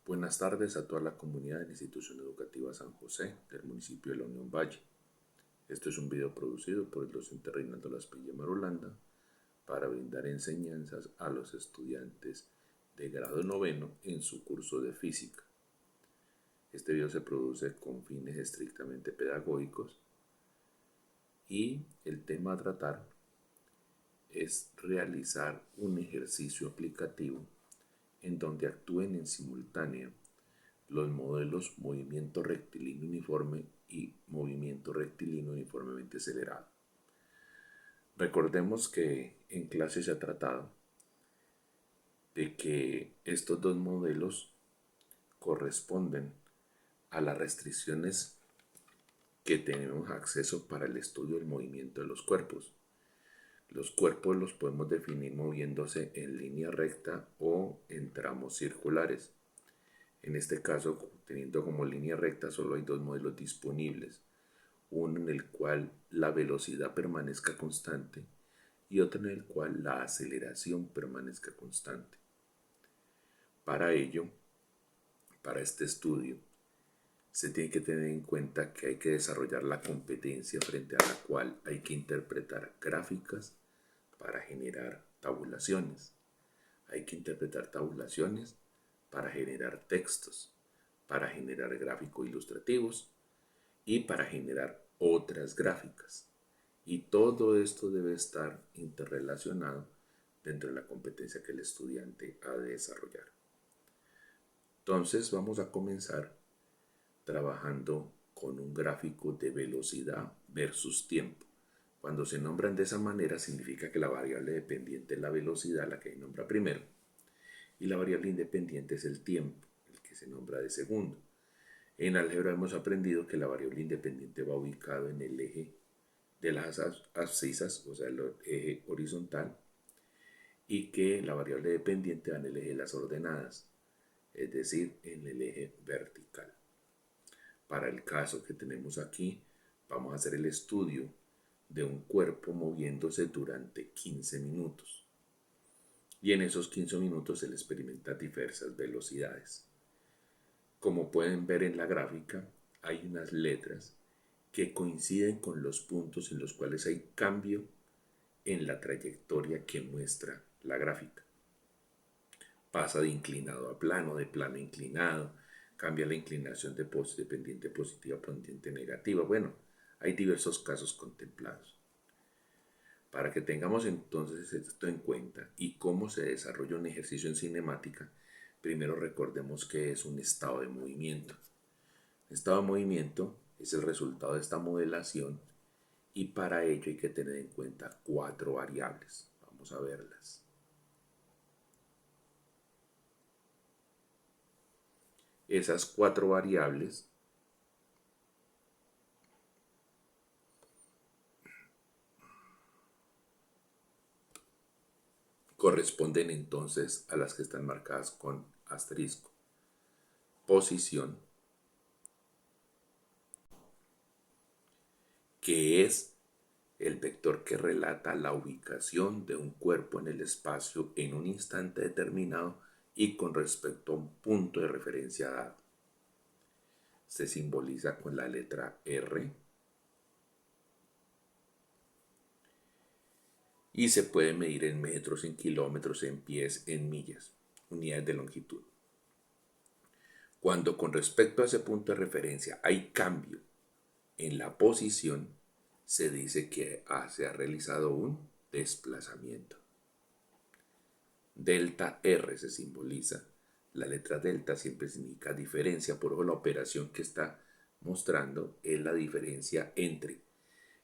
Buenas tardes a toda la comunidad de la Institución Educativa San José del municipio de La Unión Valle. Este es un video producido por el docente Reinaldo Laspilla Marulanda para brindar enseñanzas a los estudiantes de grado noveno en su curso de física. Este video se produce con fines estrictamente pedagógicos y el tema a tratar es realizar un ejercicio aplicativo en donde actúen en simultáneo los modelos movimiento rectilíneo uniforme y movimiento rectilíneo uniformemente acelerado. Recordemos que en clase se ha tratado de que estos dos modelos corresponden a las restricciones que tenemos acceso para el estudio del movimiento de los cuerpos. Los cuerpos los podemos definir moviéndose en línea recta o en tramos circulares. En este caso, teniendo como línea recta, solo hay dos modelos disponibles. Uno en el cual la velocidad permanezca constante y otro en el cual la aceleración permanezca constante. Para ello, para este estudio, se tiene que tener en cuenta que hay que desarrollar la competencia frente a la cual hay que interpretar gráficas para generar tabulaciones. Hay que interpretar tabulaciones para generar textos, para generar gráficos ilustrativos y para generar otras gráficas. Y todo esto debe estar interrelacionado dentro de la competencia que el estudiante ha de desarrollar. Entonces vamos a comenzar trabajando con un gráfico de velocidad versus tiempo. Cuando se nombran de esa manera significa que la variable dependiente es la velocidad, la que se nombra primero, y la variable independiente es el tiempo, el que se nombra de segundo. En álgebra hemos aprendido que la variable independiente va ubicado en el eje de las abscisas, o sea, el eje horizontal, y que la variable dependiente va en el eje de las ordenadas, es decir, en el eje vertical. Para el caso que tenemos aquí, vamos a hacer el estudio de un cuerpo moviéndose durante 15 minutos. Y en esos 15 minutos se le experimenta diversas velocidades. Como pueden ver en la gráfica, hay unas letras que coinciden con los puntos en los cuales hay cambio en la trayectoria que muestra la gráfica. Pasa de inclinado a plano, de plano a inclinado, cambia la inclinación de pendiente positiva a pendiente negativa. Bueno, hay diversos casos contemplados. Para que tengamos entonces esto en cuenta y cómo se desarrolla un ejercicio en cinemática, primero recordemos que es un estado de movimiento. El estado de movimiento es el resultado de esta modelación y para ello hay que tener en cuenta 4 variables. Vamos a verlas. Esas 4 variables corresponden entonces a las que están marcadas con asterisco. Posición, que es el vector que relata la ubicación de un cuerpo en el espacio en un instante determinado y con respecto a un punto de referencia dado. Se simboliza con la letra R y se puede medir en metros, en kilómetros, en pies, en millas, unidades de longitud. Cuando con respecto a ese punto de referencia hay cambio en la posición, se dice que se ha realizado un desplazamiento. Delta R se simboliza. La letra delta siempre significa diferencia, por eso la operación que está mostrando es la diferencia entre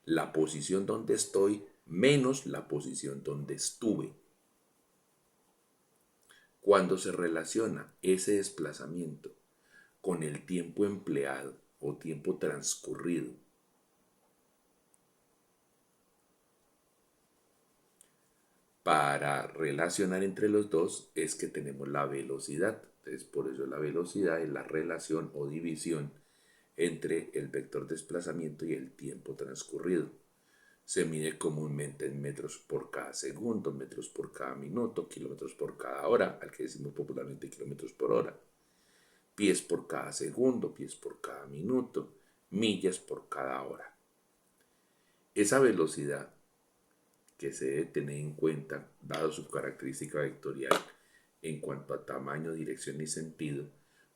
la posición donde estoy menos la posición donde estuve. Cuando se relaciona ese desplazamiento con el tiempo empleado o tiempo transcurrido para relacionar entre los dos, es que tenemos la velocidad. Entonces, por eso la velocidad es la relación o división entre el vector desplazamiento y el tiempo transcurrido. Se mide comúnmente en metros por cada segundo, metros por cada minuto, kilómetros por cada hora, al que decimos popularmente kilómetros por hora. pies por cada segundo, pies por cada minuto, millas por cada hora. Esa velocidad que se debe tener en cuenta, dado su característica vectorial en cuanto a tamaño, dirección y sentido,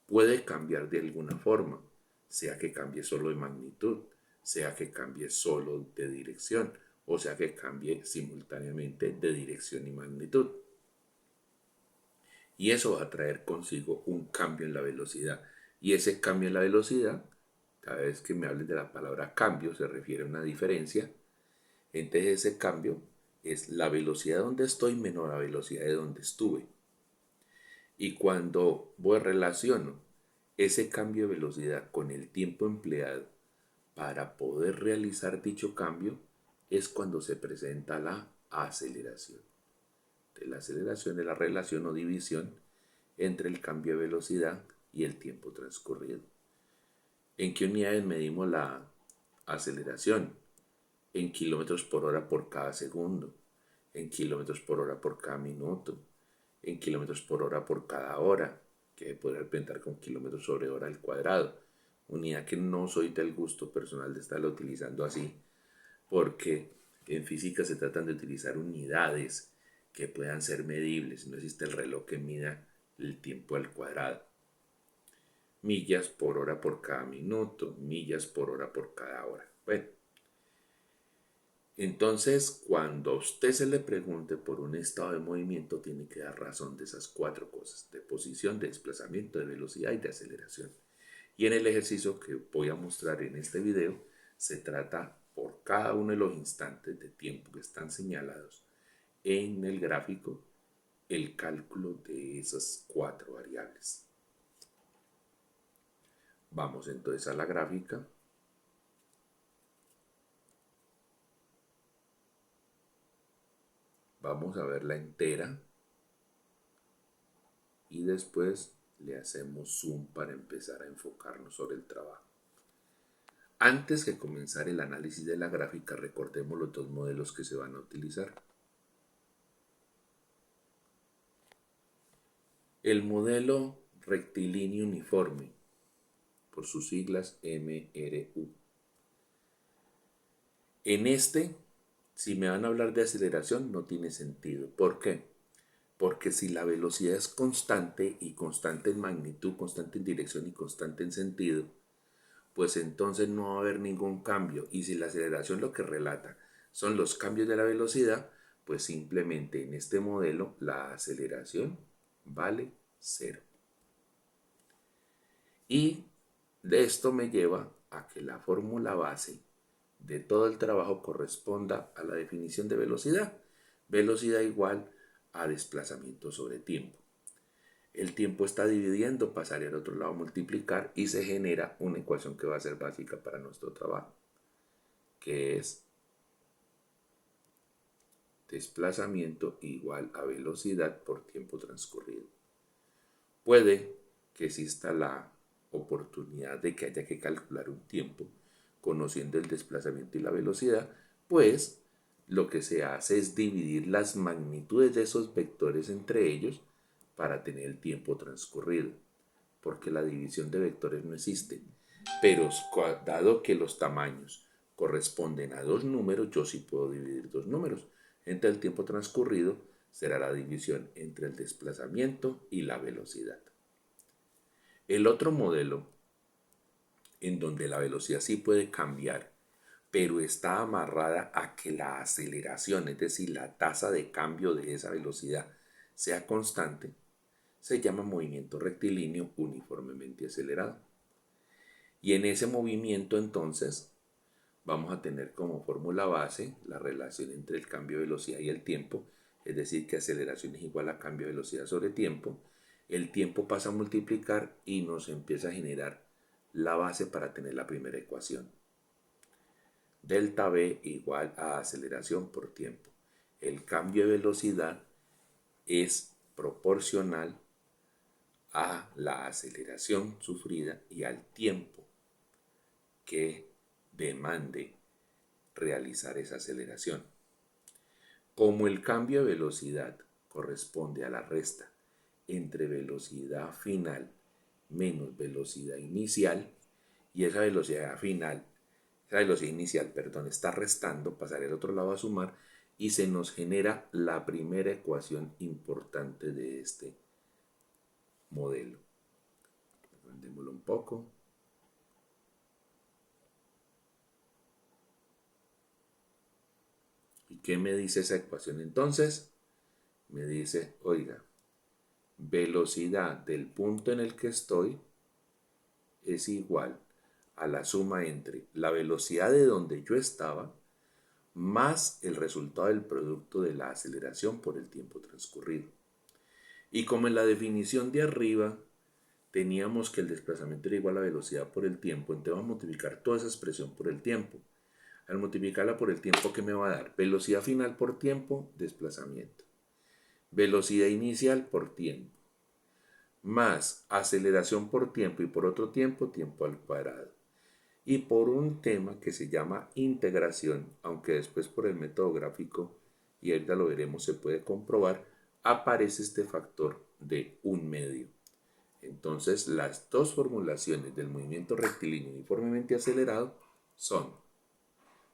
puede cambiar de alguna forma, sea que cambie solo de magnitud, sea que cambie solo de dirección, o sea que cambie simultáneamente de dirección y magnitud. Y eso va a traer consigo un cambio en la velocidad. Y ese cambio en la velocidad, cada vez que me hablen de la palabra cambio, se refiere a una diferencia. Entonces ese cambio es la velocidad donde estoy menos la velocidad de donde estuve. Y cuando voy relaciono ese cambio de velocidad con el tiempo empleado para poder realizar dicho cambio, es cuando se presenta la aceleración. La aceleración es la relación o división entre el cambio de velocidad y el tiempo transcurrido. ¿En qué unidades medimos la aceleración? En kilómetros por hora por cada segundo, en kilómetros por hora por cada minuto, en kilómetros por hora por cada hora, que puede representar con kilómetros sobre hora al cuadrado. Unidad que no soy del gusto personal de estarla utilizando así, porque en física se tratan de utilizar unidades que puedan ser medibles, no existe el reloj que mida el tiempo al cuadrado. Millas por hora por cada minuto, millas por hora por cada hora. Bueno, entonces cuando a usted se le pregunte por un estado de movimiento, tiene que dar razón de esas cuatro cosas: de posición, de desplazamiento, de velocidad y de aceleración. Y en el ejercicio que voy a mostrar en este video, se trata por cada uno de los instantes de tiempo que están señalados en el gráfico, el cálculo de esas cuatro variables. Vamos entonces a la gráfica. Vamos a verla entera y después le hacemos zoom para empezar a enfocarnos sobre el trabajo. Antes de comenzar el análisis de la gráfica, recordemos los dos modelos que se van a utilizar. El modelo rectilíneo uniforme, por sus siglas MRU. En este, si me van a hablar de aceleración, no tiene sentido. ¿Por qué? Porque si la velocidad es constante y constante en magnitud, constante en dirección y constante en sentido, pues entonces no va a haber ningún cambio. Y si la aceleración lo que relata son los cambios de la velocidad, pues simplemente en este modelo la aceleración vale 0. Y de esto me lleva a que la fórmula base de todo el trabajo corresponda a la definición de velocidad. Velocidad igual a desplazamiento sobre tiempo. El tiempo está dividiendo, pasaría al otro lado a multiplicar y se genera una ecuación que va a ser básica para nuestro trabajo, que es desplazamiento igual a velocidad por tiempo transcurrido. Puede que exista la oportunidad de que haya que calcular un tiempo conociendo el desplazamiento y la velocidad, pues lo que se hace es dividir las magnitudes de esos vectores entre ellos para tener el tiempo transcurrido, porque la división de vectores no existe. Pero dado que los tamaños corresponden a dos números, yo sí puedo dividir dos números. Entre el tiempo transcurrido será la división entre el desplazamiento y la velocidad. El otro modelo, en donde la velocidad sí puede cambiar, pero está amarrada a que la aceleración, es decir, la tasa de cambio de esa velocidad, sea constante, se llama movimiento rectilíneo uniformemente acelerado. Y en ese movimiento entonces vamos a tener como fórmula base la relación entre el cambio de velocidad y el tiempo, es decir, que aceleración es igual a cambio de velocidad sobre tiempo. El tiempo pasa a multiplicar y nos empieza a generar la base para tener la primera ecuación. Delta V igual a aceleración por tiempo. El cambio de velocidad es proporcional a la aceleración sufrida y al tiempo que demande realizar esa aceleración. Como el cambio de velocidad corresponde a la resta entre velocidad final menos velocidad inicial, y esa velocidad final, esa velocidad inicial, perdón, está restando, pasaré al otro lado a sumar, y se nos genera la primera ecuación importante de este modelo. Aprendémoslo un poco. ¿Y qué me dice esa ecuación entonces? Me dice, oiga, velocidad del punto en el que estoy es igual a la suma entre la velocidad de donde yo estaba más el resultado del producto de la aceleración por el tiempo transcurrido. Y como en la definición de arriba teníamos que el desplazamiento era igual a la velocidad por el tiempo, entonces vamos a multiplicar toda esa expresión por el tiempo. Al multiplicarla por el tiempo, ¿qué me va a dar? Velocidad final por tiempo, desplazamiento. Velocidad inicial por tiempo. Más aceleración por tiempo y por otro tiempo, tiempo al cuadrado. Y por un tema que se llama integración, aunque después por el método gráfico, y ahorita lo veremos, se puede comprobar, aparece este factor de 1/2. Entonces, las dos formulaciones del movimiento rectilíneo uniformemente acelerado son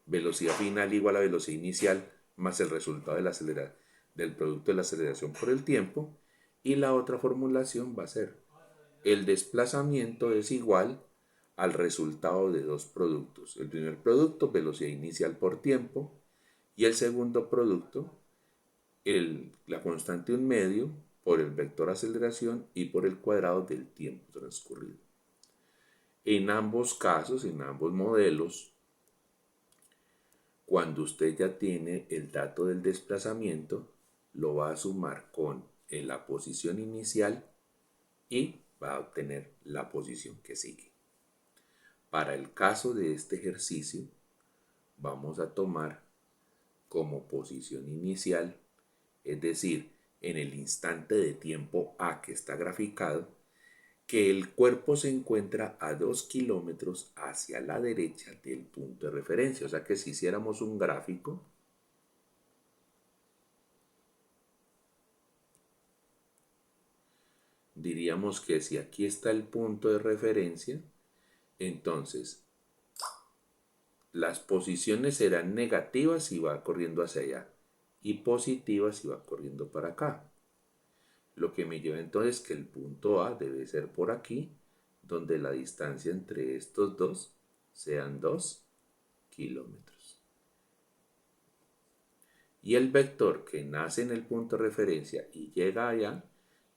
velocidad final igual a velocidad inicial más el resultado de del producto de la aceleración por el tiempo, y la otra formulación va a ser el desplazamiento es igual al resultado de dos productos. El primer producto, velocidad inicial por tiempo, y el segundo producto, la constante 1/2 por el vector aceleración y por el cuadrado del tiempo transcurrido. En ambos casos, en ambos modelos, cuando usted ya tiene el dato del desplazamiento, lo va a sumar con la posición inicial y va a obtener la posición que sigue. Para el caso de este ejercicio, vamos a tomar como posición inicial, es decir, en el instante de tiempo A que está graficado, que el cuerpo se encuentra a 2 kilómetros hacia la derecha del punto de referencia. O sea que si hiciéramos un gráfico, diríamos que si aquí está el punto de referencia, entonces las posiciones serán negativas si va corriendo hacia allá y positivas si va corriendo para acá. Lo que me lleva entonces que el punto A debe ser por aquí, donde la distancia entre estos dos sean 2 kilómetros. Y el vector que nace en el punto de referencia y llega allá,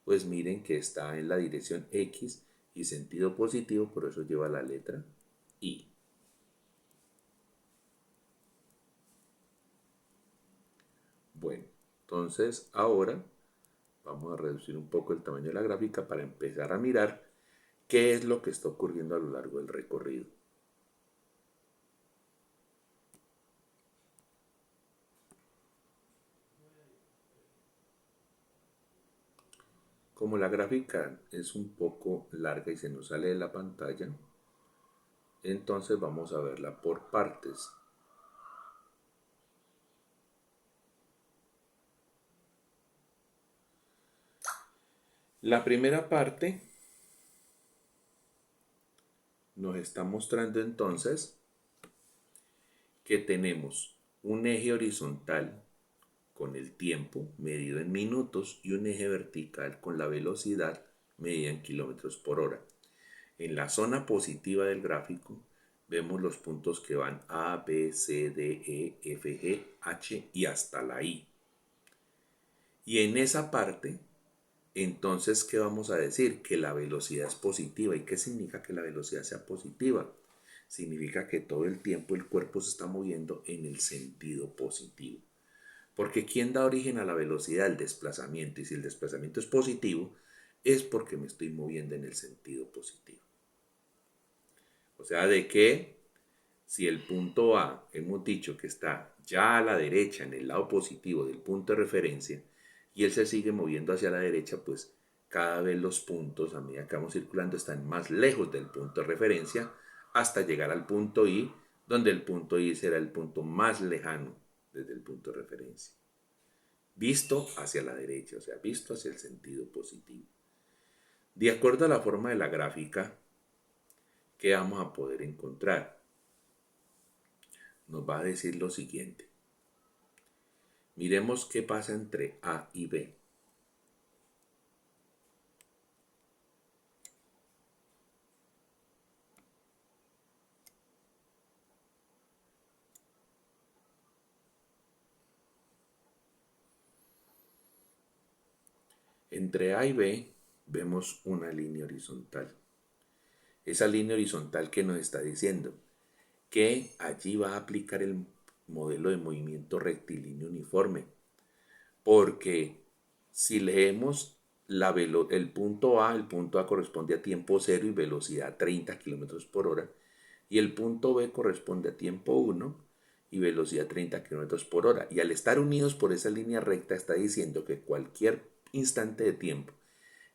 pues miren que está en la dirección X y sentido positivo, por eso lleva la letra I. Bueno, entonces ahora vamos a reducir un poco el tamaño de la gráfica para empezar a mirar qué es lo que está ocurriendo a lo largo del recorrido. Como la gráfica es un poco larga y se nos sale de la pantalla, entonces vamos a verla por partes. La primera parte nos está mostrando entonces que tenemos un eje horizontal con el tiempo medido en minutos y un eje vertical con la velocidad medida en kilómetros por hora. En la zona positiva del gráfico vemos los puntos que van A, B, C, D, E, F, G, H y hasta la I. Y en esa parte, entonces, ¿qué vamos a decir? Que la velocidad es positiva. ¿Y qué significa que la velocidad sea positiva? Significa que todo el tiempo el cuerpo se está moviendo en el sentido positivo. Porque ¿quién da origen a la velocidad? El desplazamiento. Y si el desplazamiento es positivo, es porque me estoy moviendo en el sentido positivo. O sea, de que si el punto A, hemos dicho que está ya a la derecha, en el lado positivo del punto de referencia, y él se sigue moviendo hacia la derecha, pues cada vez los puntos, a medida que vamos circulando, están más lejos del punto de referencia hasta llegar al punto I, donde el punto I será el punto más lejano desde el punto de referencia. Visto hacia la derecha, o sea, visto hacia el sentido positivo. De acuerdo a la forma de la gráfica, ¿qué vamos a poder encontrar? Nos va a decir lo siguiente. Miremos qué pasa entre A y B. Entre A y B vemos una línea horizontal. Esa línea horizontal que nos está diciendo que allí va a aplicar el modelo de movimiento rectilíneo uniforme. Porque si leemos el punto A corresponde a tiempo cero y velocidad 30 kilómetros por hora, y el punto B corresponde a tiempo 1 y velocidad 30 kilómetros por hora. Y al estar unidos por esa línea recta está diciendo que cualquier instante de tiempo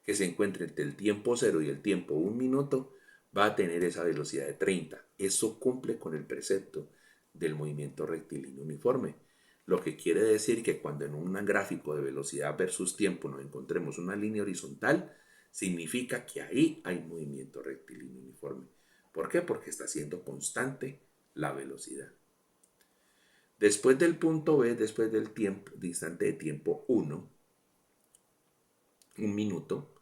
que se encuentre entre el tiempo cero y el tiempo 1 minuto va a tener esa velocidad de 30. Eso cumple con el precepto del movimiento rectilíneo uniforme. Lo que quiere decir que cuando en un gráfico de velocidad versus tiempo nos encontremos una línea horizontal, significa que ahí hay movimiento rectilíneo uniforme. ¿Por qué? Porque está siendo constante la velocidad. Después del punto B, después del tiempo, de instante de tiempo 1, un minuto,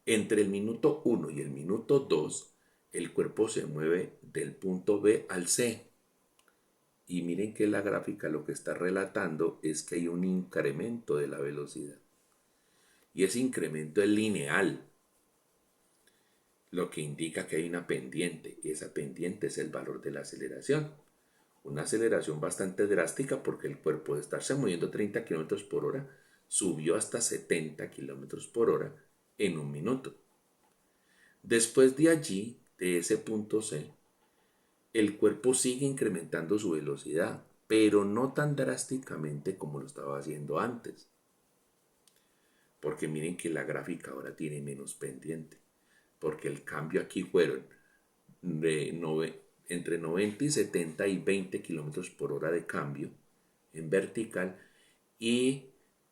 entre el minuto 1 y el minuto 2, el cuerpo se mueve del punto B al C. Y miren que la gráfica lo que está relatando es que hay un incremento de la velocidad. Y ese incremento es lineal, lo que indica que hay una pendiente. Y esa pendiente es el valor de la aceleración. Una aceleración bastante drástica porque el cuerpo de estarse moviendo 30 kilómetros por hora subió hasta 70 kilómetros por hora en un minuto. Después de allí, de ese punto C, el cuerpo sigue incrementando su velocidad, pero no tan drásticamente como lo estaba haciendo antes. Porque miren que la gráfica ahora tiene menos pendiente. Porque el cambio aquí fueron entre 90 y 70 y 20 kilómetros por hora de cambio en vertical, y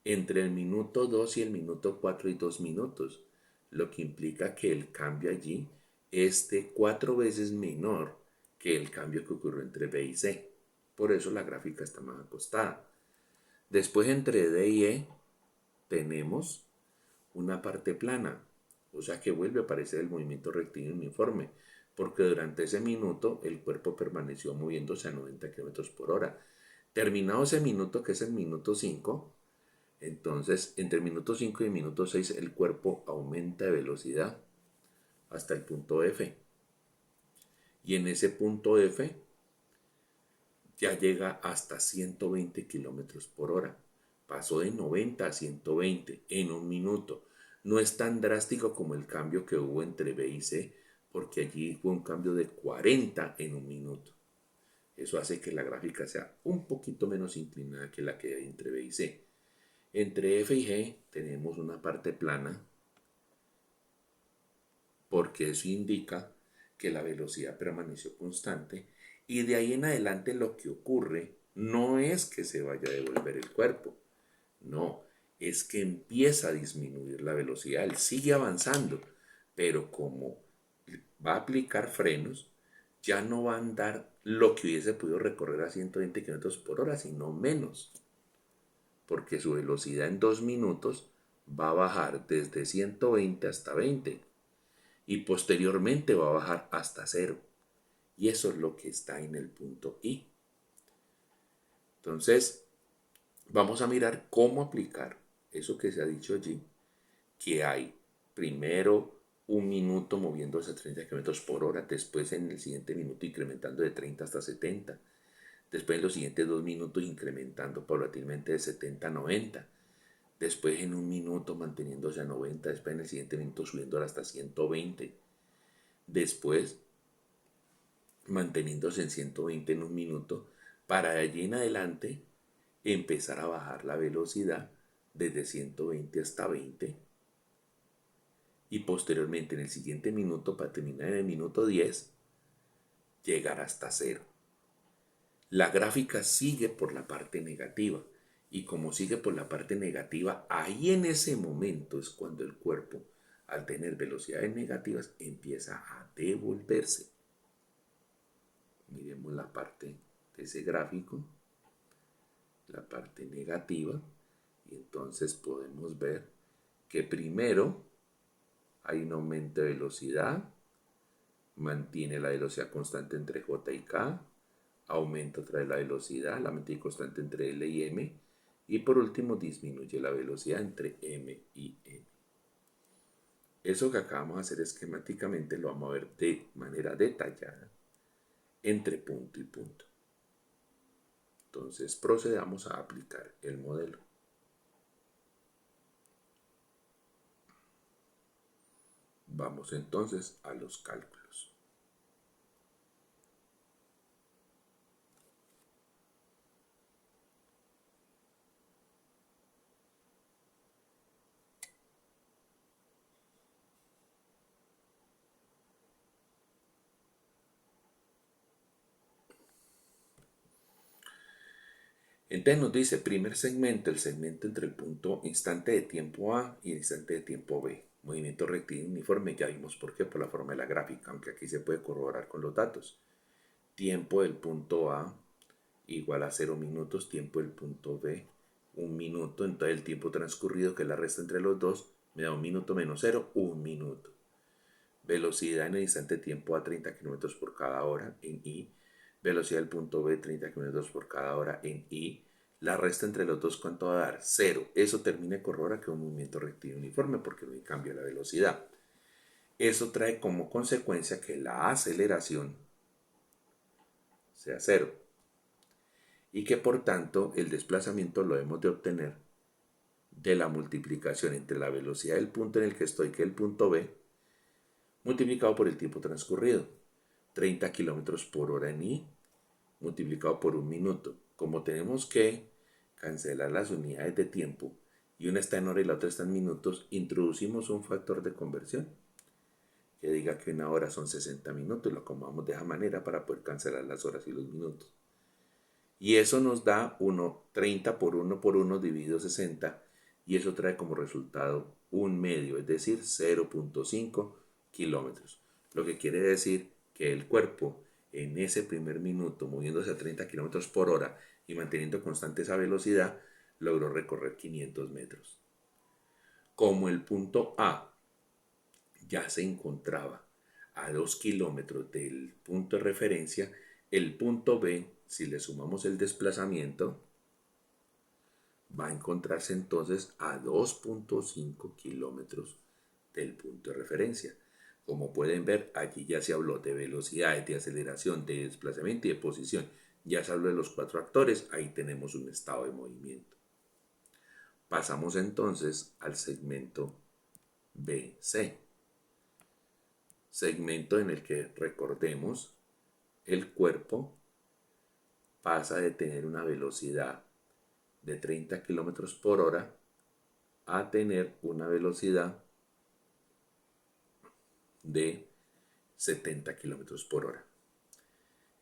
entre el minuto 2 y el minuto 4 y 2 minutos, lo que implica que el cambio allí es de 4 veces menor que el cambio que ocurrió entre B y C. Por eso la gráfica está más acostada. Después entre D y E tenemos una parte plana, o sea que vuelve a aparecer el movimiento rectilíneo uniforme, porque durante ese minuto el cuerpo permaneció moviéndose a 90 kilómetros por hora. Terminado ese minuto, que es el minuto 5, entonces entre el minuto 5 y el minuto 6 el cuerpo aumenta de velocidad hasta el punto F. Y en ese punto F ya llega hasta 120 kilómetros por hora. Pasó de 90 a 120 en un minuto. No es tan drástico como el cambio que hubo entre B y C, porque allí fue un cambio de 40 en un minuto. Eso hace que la gráfica sea un poquito menos inclinada que la que hay entre B y C. Entre F y G tenemos una parte plana, porque eso indica que la velocidad permaneció constante, y de ahí en adelante lo que ocurre no es que se vaya a devolver el cuerpo, no, es que empieza a disminuir la velocidad, él sigue avanzando, pero como va a aplicar frenos, ya no va a andar lo que hubiese podido recorrer a 120 kilómetros por hora, sino menos, porque su velocidad en 2 minutos va a bajar desde 120 hasta 20 y posteriormente va a bajar hasta 0. Y eso es lo que está en el punto I. Entonces, vamos a mirar cómo aplicar eso que se ha dicho allí, que hay primero un minuto moviéndose a 30 kilómetros por hora, después en el siguiente minuto incrementando de 30 hasta 70, después en los siguientes 2 minutos incrementando paulatinamente de 70 a 90, después en un minuto manteniéndose a 90, después en el siguiente minuto subiendo hasta 120, después manteniéndose en 120 en un minuto, para de allí en adelante empezar a bajar la velocidad desde 120 hasta 20, y posteriormente en el siguiente minuto, para terminar en el minuto 10, llegar hasta 0. La gráfica sigue por la parte negativa, y como sigue por la parte negativa, ahí en ese momento es cuando el cuerpo al tener velocidades negativas empieza a devolverse. Miremos la parte de ese gráfico, la parte negativa, y entonces podemos ver que primero hay un aumento de velocidad, mantiene la velocidad constante entre J y K, aumenta otra vez la velocidad, la mantenible constante entre L y M, y por último disminuye la velocidad entre M y N. Eso que acabamos de hacer esquemáticamente lo vamos a ver de manera detallada entre punto y punto. Entonces procedamos a aplicar el modelo. Vamos entonces a los cálculos. Entonces nos dice, primer segmento, el segmento entre el punto instante de tiempo A y el instante de tiempo B. Movimiento rectilíneo uniforme, ya vimos por qué, por la forma de la gráfica, aunque aquí se puede corroborar con los datos. Tiempo del punto A igual a 0 minutos, tiempo del punto B 1 minuto, entonces el tiempo transcurrido, que es la resta entre los dos, me da 1 minuto menos 0, 1 minuto. Velocidad en el instante de tiempo A 30 km por cada hora en I, velocidad del punto B 30 km por cada hora en I, la resta entre los dos, ¿cuánto va a dar? 0. Eso termina de corroborar que es un movimiento rectilíneo uniforme porque no hay cambio de la velocidad. Eso trae como consecuencia que la aceleración sea 0 y que por tanto el desplazamiento lo debemos de obtener de la multiplicación entre la velocidad del punto en el que estoy, que es el punto B, multiplicado por el tiempo transcurrido. 30 km por hora en I, multiplicado por 1 minuto. Como tenemos que cancelar las unidades de tiempo y una está en hora y la otra está en minutos, introducimos un factor de conversión que diga que una hora son 60 minutos y lo acomodamos de esa manera para poder cancelar las horas y los minutos. Y eso nos da 30 por 1 dividido 60 y eso trae como resultado un medio, es decir, 0.5 kilómetros. Lo que quiere decir que el cuerpo en ese primer minuto, moviéndose a 30 kilómetros por hora y manteniendo constante esa velocidad, logró recorrer 500 metros. Como el punto A ya se encontraba a 2 kilómetros del punto de referencia, el punto B, si le sumamos el desplazamiento, va a encontrarse entonces a 2.5 kilómetros del punto de referencia. Como pueden ver, aquí ya se habló de velocidad, de aceleración, de desplazamiento y de posición. Ya se habló de los 4 actores, ahí tenemos un estado de movimiento. Pasamos entonces al segmento BC. Segmento en el que, recordemos, el cuerpo pasa de tener una velocidad de 30 km por hora a tener una velocidad de 70 km por hora.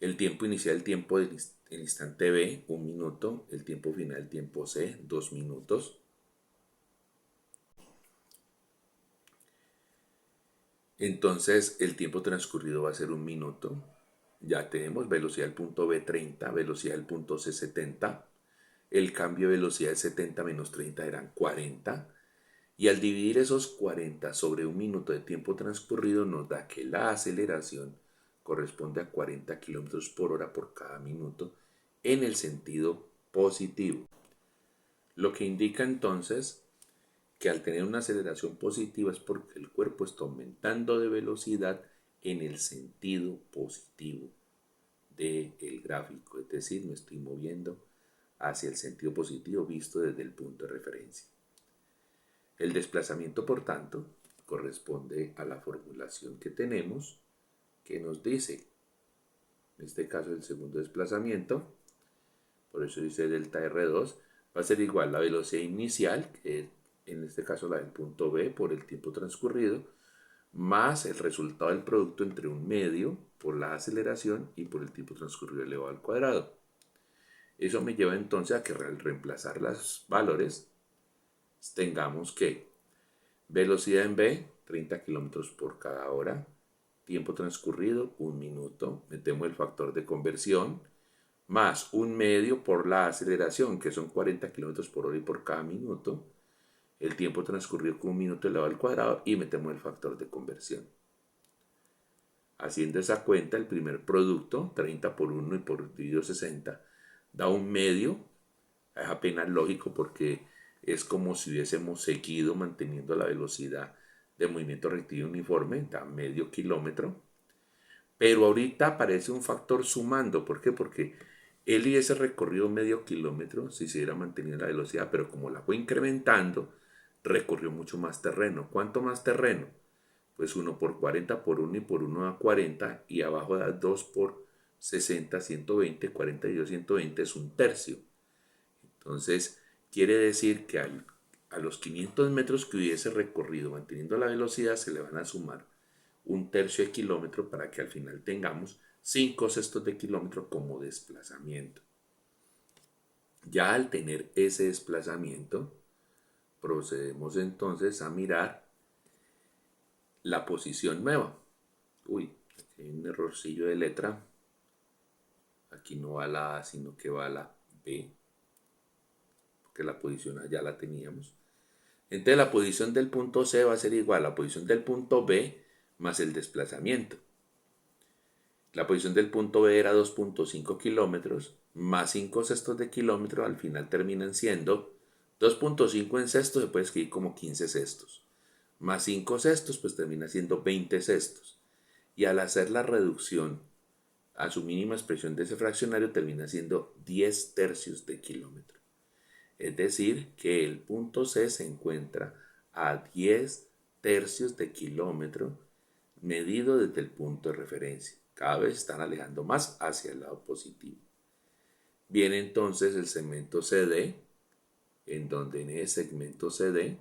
El tiempo inicial, el tiempo del instante B, 1 minuto. El tiempo final, el tiempo C, 2 minutos. Entonces el tiempo transcurrido va a ser 1 minuto. Ya tenemos velocidad del punto B 30, velocidad del punto C 70. El cambio de velocidad de 70 menos 30 eran 40. Y al dividir esos 40 sobre 1 minuto de tiempo transcurrido nos da que la aceleración corresponde a 40 km por hora por cada minuto en el sentido positivo. Lo que indica entonces que al tener una aceleración positiva es porque el cuerpo está aumentando de velocidad en el sentido positivo del gráfico, es decir, me estoy moviendo hacia el sentido positivo visto desde el punto de referencia. El desplazamiento, por tanto, corresponde a la formulación que tenemos que nos dice, en este caso el segundo desplazamiento, por eso dice delta R2, va a ser igual a la velocidad inicial, que es en este caso la del punto B por el tiempo transcurrido, más el resultado del producto entre un medio por la aceleración y por el tiempo transcurrido elevado al cuadrado. Eso me lleva entonces a que al reemplazar los valores tengamos que velocidad en B 30 kilómetros por cada hora. Tiempo transcurrido, 1 minuto. Metemos el factor de conversión más 1/2 por la aceleración, que son 40 kilómetros por hora y por cada minuto. El tiempo transcurrido con 1 minuto elevado al cuadrado y metemos el factor de conversión. Haciendo esa cuenta, el primer producto, 30 por 1 y por dividido 60, da 1/2. Es apenas lógico porque es como si hubiésemos seguido manteniendo la velocidad de movimiento rectilíneo uniforme, da medio kilómetro. Pero ahorita aparece un factor sumando. ¿Por qué? Porque él hubiese recorrido medio kilómetro si se hubiera mantenido la velocidad, pero como la fue incrementando, recorrió mucho más terreno. ¿Cuánto más terreno? Pues 1 por 40 por 1 y por 1 da 40 y abajo da 2 por 60, 120, 42, 120 es 1/3. Entonces quiere decir que a los 500 metros que hubiese recorrido manteniendo la velocidad se le van a sumar 1/3 de kilómetro para que al final tengamos 5/6 de kilómetro como desplazamiento. Ya al tener ese desplazamiento, procedemos entonces a mirar la posición nueva. Uy, aquí hay un errorcillo de letra. Aquí no va la A, sino que va la B, porque la posición allá la teníamos. Entonces la posición del punto C va a ser igual a la posición del punto B más el desplazamiento. La posición del punto B era 2.5 kilómetros más 5/6 de kilómetro, al final terminan siendo 2.5 en sextos, se puede escribir como 15 sextos, más 5 sextos, pues termina siendo 20 sextos. Y al hacer la reducción a su mínima expresión de ese fraccionario, termina siendo 10 tercios de kilómetro. Es decir, que el punto C se encuentra a 10 tercios de kilómetro medido desde el punto de referencia. Cada vez están alejando más hacia el lado positivo. Viene entonces el segmento CD, en donde en ese segmento CD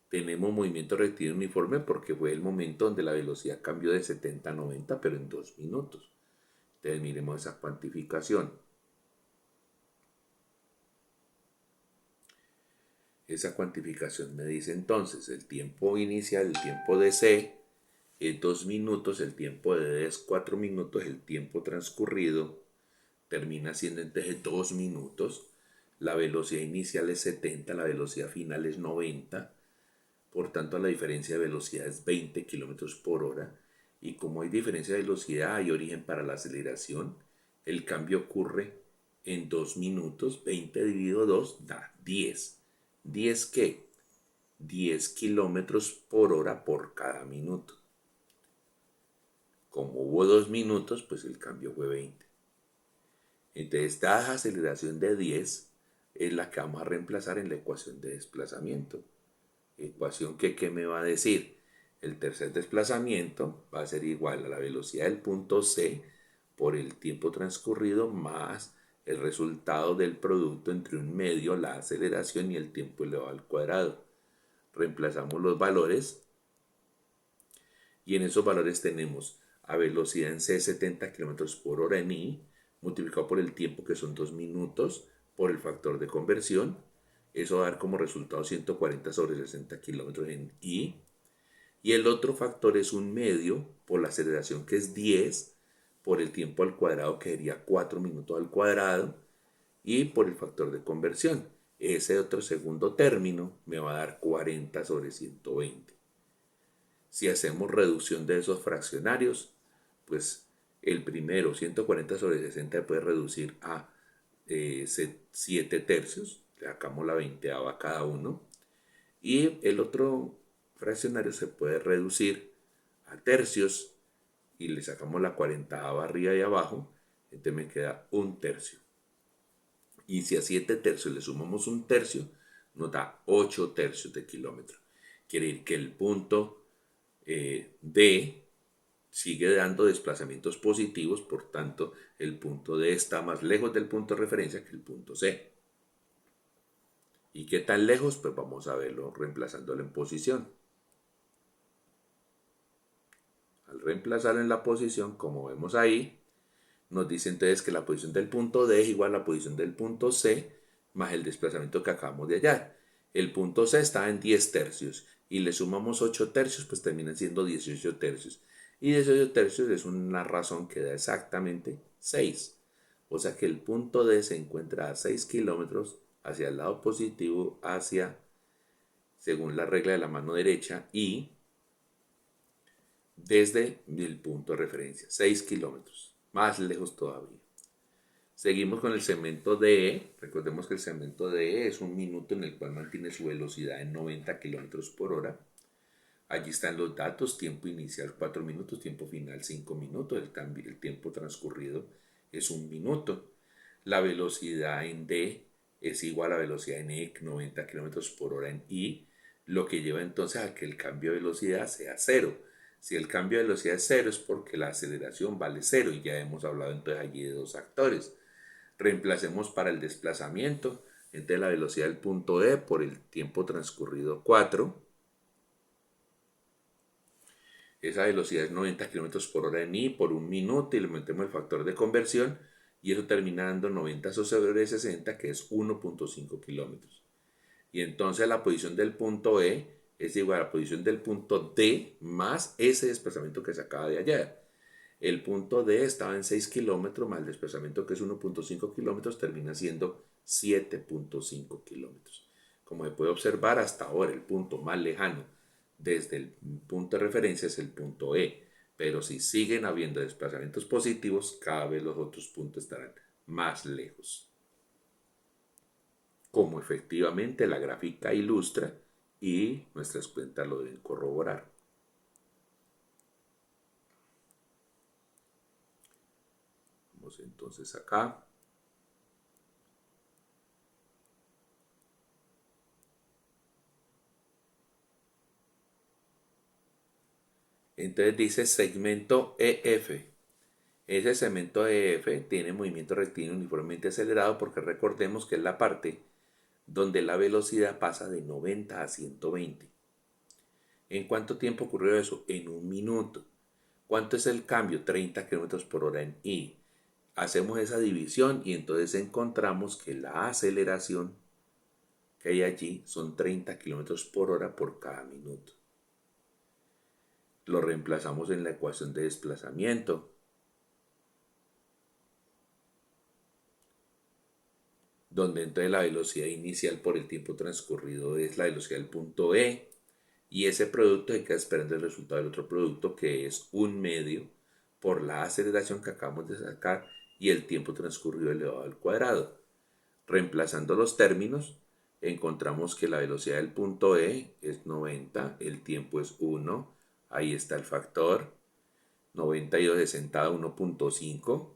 tenemos movimiento rectilíneo uniforme porque fue el momento donde la velocidad cambió de 70 a 90, pero en 2 minutos. Entonces miremos esa cuantificación. Esa cuantificación me dice entonces el tiempo inicial, el tiempo de C es 2 minutos, el tiempo de D es 4 minutos, el tiempo transcurrido termina siendo entonces 2 minutos, la velocidad inicial es 70, la velocidad final es 90, por tanto la diferencia de velocidad es 20 kilómetros por hora, y como hay diferencia de velocidad, hay origen para la aceleración, el cambio ocurre en 2 minutos, 20 dividido 2 da 10. ¿10 qué? 10 kilómetros por hora por cada minuto. Como hubo 2 minutos, pues el cambio fue 20. Entonces, esta aceleración de 10 es la que vamos a reemplazar en la ecuación de desplazamiento. Ecuación que, ¿qué me va a decir? El tercer desplazamiento va a ser igual a la velocidad del punto C por el tiempo transcurrido más el resultado del producto entre un medio, la aceleración y el tiempo elevado al cuadrado. Reemplazamos los valores y en esos valores tenemos a velocidad en C 70 km por hora en I, multiplicado por el tiempo que son 2 minutos, por el factor de conversión. Eso va a dar como resultado 140 sobre 60 kilómetros en I. Y el otro factor es un medio por la aceleración que es 10, por el tiempo al cuadrado que sería 4 minutos al cuadrado y por el factor de conversión. Ese otro segundo término me va a dar 40 sobre 120. Si hacemos reducción de esos fraccionarios, pues el primero, 140 sobre 60, puede reducir a 7 tercios, le sacamos la 20ava a cada uno, y el otro fraccionario se puede reducir a tercios y le sacamos la 40ava arriba y abajo, entonces me queda 1/3. Y si a 7 tercios le sumamos 1/3, nos da 8 tercios de kilómetro. Quiere decir que el punto D sigue dando desplazamientos positivos, por tanto el punto D está más lejos del punto de referencia que el punto C. ¿Y qué tan lejos? Pues vamos a verlo reemplazándolo en posición. Al reemplazarlo en la posición, como vemos ahí, nos dice entonces que la posición del punto D es igual a la posición del punto C más el desplazamiento que acabamos de hallar. El punto C está en 10 tercios y le sumamos 8 tercios, pues terminan siendo 18 tercios. Y 18 tercios es una razón que da exactamente 6. O sea que el punto D se encuentra a 6 kilómetros hacia el lado positivo, según la regla de la mano derecha, y desde el punto de referencia, 6 kilómetros, más lejos todavía. Seguimos con el segmento DE. Recordemos que el segmento DE es un minuto en el cual mantiene su velocidad en 90 kilómetros por hora. Allí están los datos: tiempo inicial 4 minutos, tiempo final 5 minutos, el tiempo transcurrido es 1 minuto. La velocidad en D es igual a la velocidad en E, 90 kilómetros por hora en I, lo que lleva entonces a que el cambio de velocidad sea 0. Si el cambio de velocidad es 0 es porque la aceleración vale 0 y ya hemos hablado entonces allí de dos actores. Reemplacemos para el desplazamiento entre la velocidad del punto E por el tiempo transcurrido 4. Esa velocidad es 90 kilómetros por hora en I por 1 minuto y le metemos el factor de conversión y eso termina dando 90 sobre 60, que es 1.5 kilómetros. Y entonces la posición del punto E es igual a la posición del punto D más ese desplazamiento que se acaba de hallar. El punto D estaba en 6 kilómetros más el desplazamiento, que es 1.5 kilómetros, termina siendo 7.5 kilómetros. Como se puede observar, hasta ahora el punto más lejano desde el punto de referencia es el punto E, pero si siguen habiendo desplazamientos positivos, cada vez los otros puntos estarán más lejos. Como efectivamente la gráfica ilustra y nuestras cuentas lo deben corroborar. Vamos entonces acá. Entonces dice segmento EF. Ese segmento EF tiene movimiento rectilíneo uniformemente acelerado porque recordemos que es la parte donde la velocidad pasa de 90 a 120. ¿En cuánto tiempo ocurrió eso? En 1 minuto. ¿Cuánto es el cambio? 30 kilómetros por hora en I. Hacemos esa división y entonces encontramos que la aceleración que hay allí son 30 kilómetros por hora por cada minuto. Lo reemplazamos en la ecuación de desplazamiento, donde entonces la velocidad inicial por el tiempo transcurrido es la velocidad del punto E, y ese producto se queda esperando el resultado del otro producto, que es 1 medio por la aceleración que acabamos de sacar y el tiempo transcurrido elevado al cuadrado. Reemplazando los términos, encontramos que la velocidad del punto E es 90, el tiempo es 1, ahí está el factor, 92 de sentada 1.5,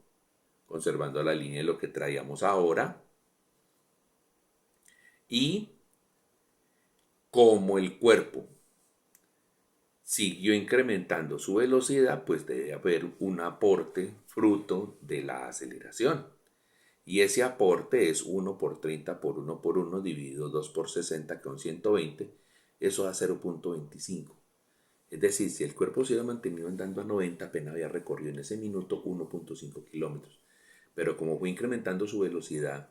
conservando la línea de lo que traíamos ahora. Y como el cuerpo siguió incrementando su velocidad, pues debe haber un aporte fruto de la aceleración. Y ese aporte es 1 por 30 por 1 por 1 dividido 2 por 60, que son 120. Eso da 0.25. Es decir, si el cuerpo se hubiera mantenido andando a 90, apenas había recorrido en ese minuto 1.5 kilómetros. Pero como fue incrementando su velocidad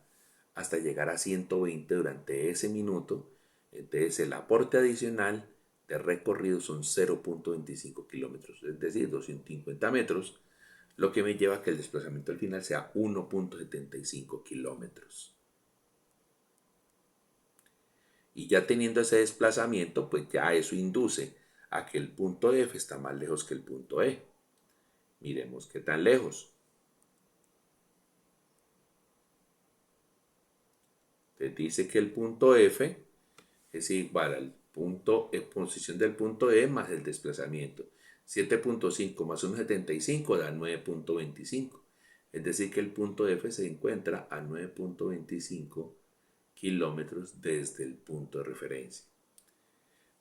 hasta llegar a 120 durante ese minuto, entonces el aporte adicional de recorrido son 0.25 kilómetros, es decir, 250 metros, lo que me lleva a que el desplazamiento al final sea 1.75 kilómetros. Y ya teniendo ese desplazamiento, pues ya eso induce a que el punto F está más lejos que el punto E. Miremos qué tan lejos. Entonces dice que el punto F es igual al punto posición del punto E más el desplazamiento. 7.5 más 1.75 da 9.25. Es decir, que el punto F se encuentra a 9.25 kilómetros desde el punto de referencia.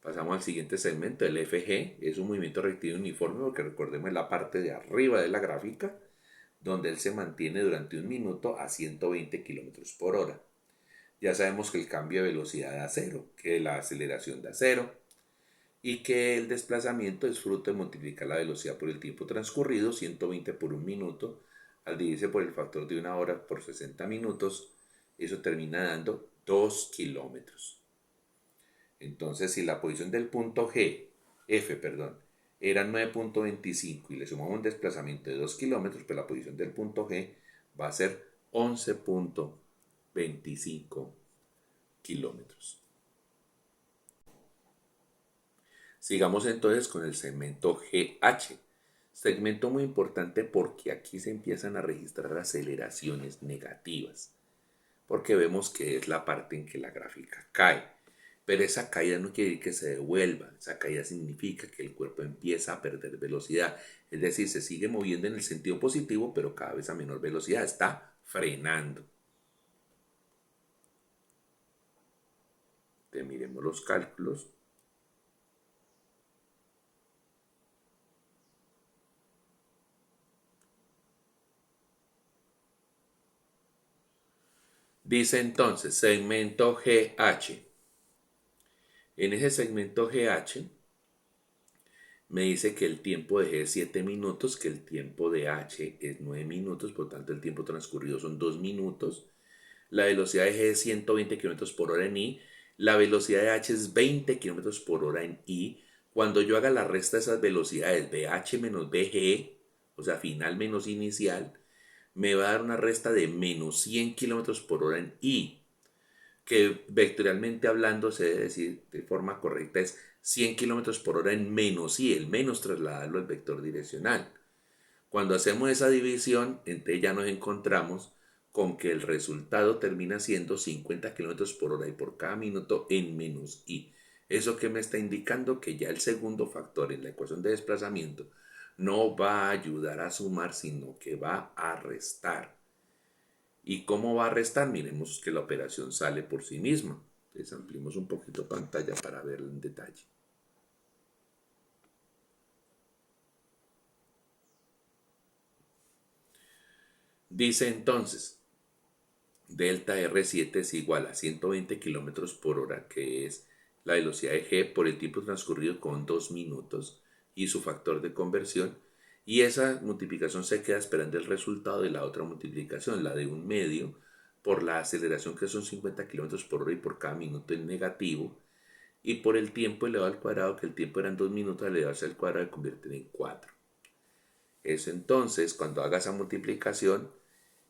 Pasamos al siguiente segmento, el FG. Es un movimiento rectilíneo uniforme porque recordemos la parte de arriba de la gráfica, donde él se mantiene durante 1 minuto a 120 kilómetros por hora. Ya sabemos que el cambio de velocidad da 0, que la aceleración da 0 y que el desplazamiento es fruto de multiplicar la velocidad por el tiempo transcurrido, 120 por 1 minuto, al dividirse por el factor de 1 hora por 60 minutos, eso termina dando 2 kilómetros. Entonces, si la posición del punto F, era 9.25 y le sumamos un desplazamiento de 2 kilómetros, pues la posición del punto G va a ser 11.25 kilómetros. Sigamos entonces con el segmento GH. Segmento muy importante porque aquí se empiezan a registrar aceleraciones negativas, porque vemos que es la parte en que la gráfica cae. Pero esa caída no quiere decir que se devuelva, esa caída significa que el cuerpo empieza a perder velocidad, es decir, se sigue moviendo en el sentido positivo, pero cada vez a menor velocidad, está frenando. Entonces, miremos los cálculos. Dice entonces, segmento GH. En ese segmento GH me dice que el tiempo de G es 7 minutos, que el tiempo de H es 9 minutos, por lo tanto el tiempo transcurrido son 2 minutos. La velocidad de G es 120 km por hora en I. La velocidad de H es 20 km por hora en I. Cuando yo haga la resta de esas velocidades, BH menos BG, o sea, final menos inicial, me va a dar una resta de menos 100 km por hora en I, que vectorialmente hablando se debe decir de forma correcta es 100 km por hora en menos I, el menos trasladarlo al vector direccional. Cuando hacemos esa división, entonces ya nos encontramos con que el resultado termina siendo 50 km por hora y por cada minuto en menos I. Eso que me está indicando que ya el segundo factor en la ecuación de desplazamiento no va a ayudar a sumar, sino que va a restar. ¿Y cómo va a restar? Miremos que la operación sale por sí misma. Entonces ampliemos un poquito pantalla para verlo en detalle. Dice entonces, delta R7 es igual a 120 km por hora, que es la velocidad de G por el tiempo transcurrido con 2 minutos y su factor de conversión. Y esa multiplicación se queda esperando el resultado de la otra multiplicación, la de un medio, por la aceleración que son 50 km por hora y por cada minuto en negativo, y por el tiempo elevado al cuadrado, que el tiempo eran 2 minutos, al elevarse al cuadrado se convierte en 4. Eso entonces, cuando haga esa multiplicación,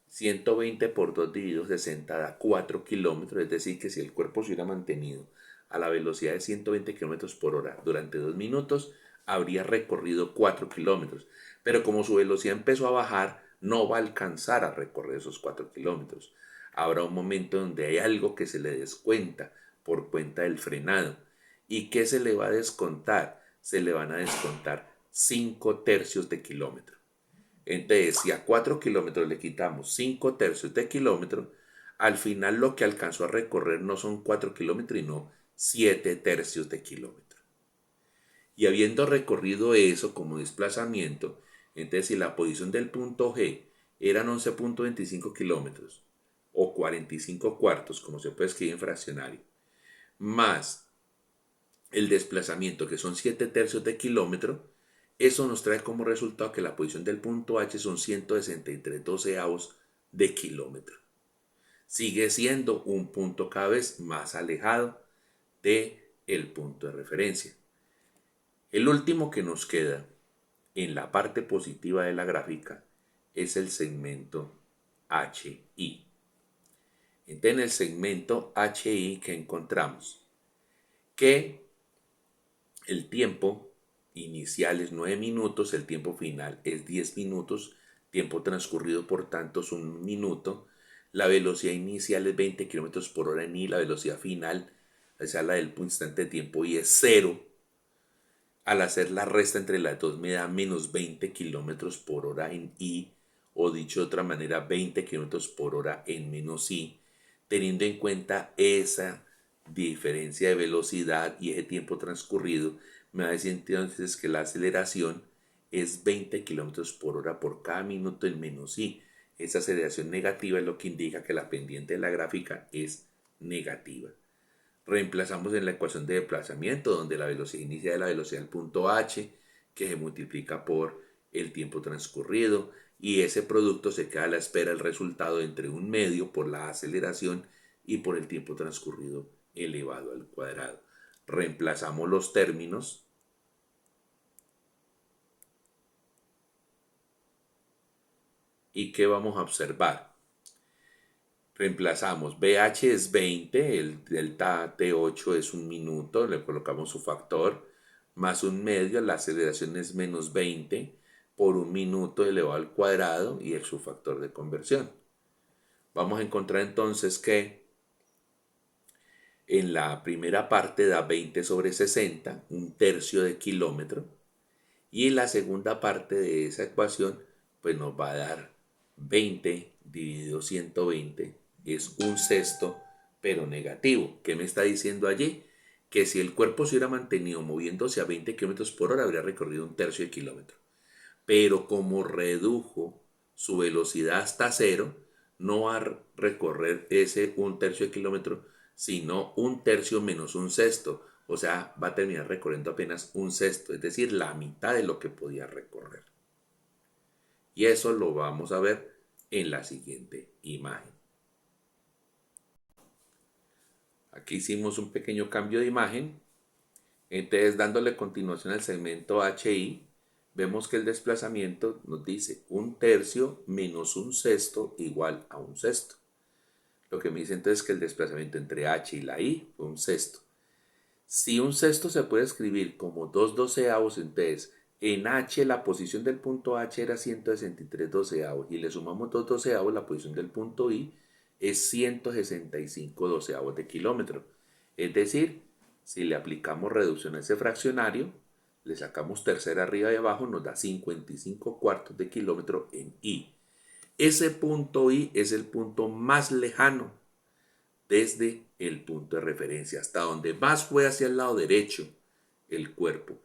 120 por 2 dividido 60 da 4 kilómetros, es decir, que si el cuerpo se hubiera mantenido a la velocidad de 120 kilómetros por hora durante 2 minutos, habría recorrido 4 kilómetros. Pero como su velocidad empezó a bajar, no va a alcanzar a recorrer esos 4 kilómetros. Habrá un momento donde hay algo que se le descuenta por cuenta del frenado. ¿Y qué se le va a descontar? Se le van a descontar 5 tercios de kilómetro. Entonces, si a 4 kilómetros le quitamos 5 tercios de kilómetro, al final lo que alcanzó a recorrer no son 4 kilómetros, sino 7 tercios de kilómetro. Y habiendo recorrido eso como desplazamiento, entonces si la posición del punto G eran 11.25 kilómetros, o 45 cuartos, como se puede escribir en fraccionario, más el desplazamiento, que son 7 tercios de kilómetro, eso nos trae como resultado que la posición del punto H son 163 doceavos de kilómetro. Sigue siendo un punto cada vez más alejado del punto de referencia. El último que nos queda en la parte positiva de la gráfica es el segmento HI. Entonces, en el segmento HI, que encontramos que el tiempo inicial es 9 minutos, el tiempo final es 10 minutos, tiempo transcurrido por tanto es 1 minuto, la velocidad inicial es 20 km por hora en I, la velocidad final, o sea, la del instante de tiempo I es 0. Al hacer la resta entre las dos me da menos 20 km por hora en I, o dicho de otra manera, 20 km por hora en menos I, teniendo en cuenta esa diferencia de velocidad y ese tiempo transcurrido, me va a decir entonces que la aceleración es 20 km por hora por cada minuto en menos I. Esa aceleración negativa es lo que indica que la pendiente de la gráfica es negativa. Reemplazamos en la ecuación de desplazamiento, donde la velocidad inicial es la velocidad del punto H, que se multiplica por el tiempo transcurrido, y ese producto se queda a la espera del resultado entre un medio por la aceleración y por el tiempo transcurrido elevado al cuadrado. Reemplazamos los términos. ¿Y qué vamos a observar? Reemplazamos BH es 20, el delta T8 es un minuto, le colocamos su factor, más un medio, la aceleración es menos 20 por un minuto elevado al cuadrado y su factor de conversión. Vamos a encontrar entonces que en la primera parte da 20 sobre 60, un tercio de kilómetro, y en la segunda parte de esa ecuación pues nos va a dar 20 dividido 120 es un sexto, pero negativo. ¿Qué me está diciendo allí? Que si el cuerpo se hubiera mantenido moviéndose a 20 kilómetros por hora, habría recorrido un tercio de kilómetro. Pero como redujo su velocidad hasta cero, no va a recorrer ese un tercio de kilómetro, sino un tercio menos un sexto. O sea, va a terminar recorriendo apenas un sexto, es decir, la mitad de lo que podía recorrer. Y eso lo vamos a ver en la siguiente imagen. Aquí hicimos un pequeño cambio de imagen. Entonces, dándole continuación al segmento HI, vemos que el desplazamiento nos dice un tercio menos un sexto igual a un sexto. Lo que me dice entonces que el desplazamiento entre H y la I fue un sexto. Si un sexto se puede escribir como 2/12, entonces en H la posición del punto H era 163/12 y le sumamos 2/12, la posición del punto I es 165/12 de kilómetro. Es decir, si le aplicamos reducción a ese fraccionario, le sacamos tercera arriba y abajo, nos da 55/4 de kilómetro en I. Ese punto I es el punto más lejano desde el punto de referencia, hasta donde más fue hacia el lado derecho el cuerpo.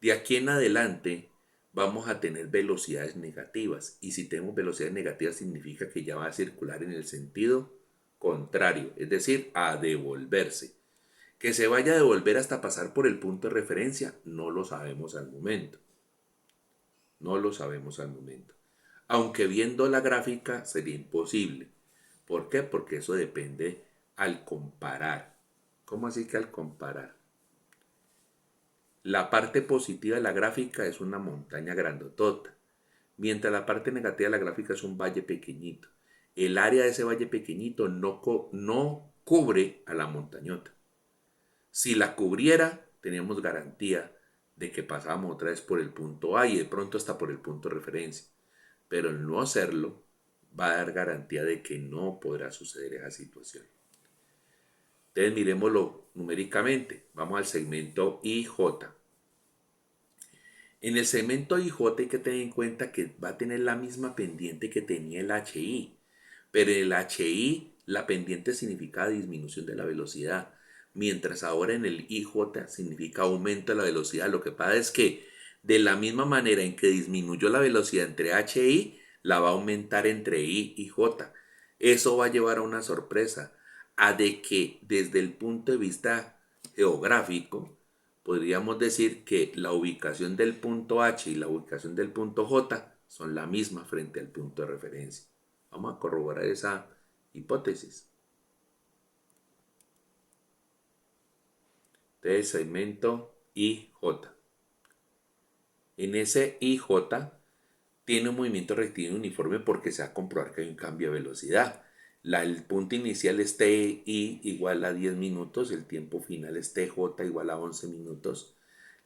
De aquí en adelante vamos a tener velocidades negativas, y si tenemos velocidades negativas significa que ya va a circular en el sentido contrario, es decir, a devolverse. Que se vaya a devolver hasta pasar por el punto de referencia, no lo sabemos al momento. No lo sabemos al momento. Aunque viendo la gráfica sería imposible. ¿Por qué? Porque eso depende al comparar. ¿Cómo así que al comparar? La parte positiva de la gráfica es una montaña grandotota, mientras la parte negativa de la gráfica es un valle pequeñito. El área de ese valle pequeñito no cubre a la montañota. Si la cubriera, teníamos garantía de que pasábamos otra vez por el punto A y de pronto hasta por el punto de referencia. Pero el no hacerlo va a dar garantía de que no podrá suceder esa situación. Entonces miremoslo numéricamente. Vamos al segmento IJ. En el segmento IJ hay que tener en cuenta que va a tener la misma pendiente que tenía el HI. Pero en el HI la pendiente significa disminución de la velocidad, mientras ahora en el IJ significa aumento de la velocidad. Lo que pasa es que de la misma manera en que disminuyó la velocidad entre H e I, la va a aumentar entre I y J. Eso va a llevar a una sorpresa, a de que desde el punto de vista geográfico, podríamos decir que la ubicación del punto H y la ubicación del punto J son la misma frente al punto de referencia. Vamos a corroborar esa hipótesis. Entonces, segmento IJ. En ese IJ tiene un movimiento rectilíneo uniforme porque se va a comprobar que hay un cambio de velocidad. El punto inicial es TI igual a 10 minutos, el tiempo final es TJ igual a 11 minutos.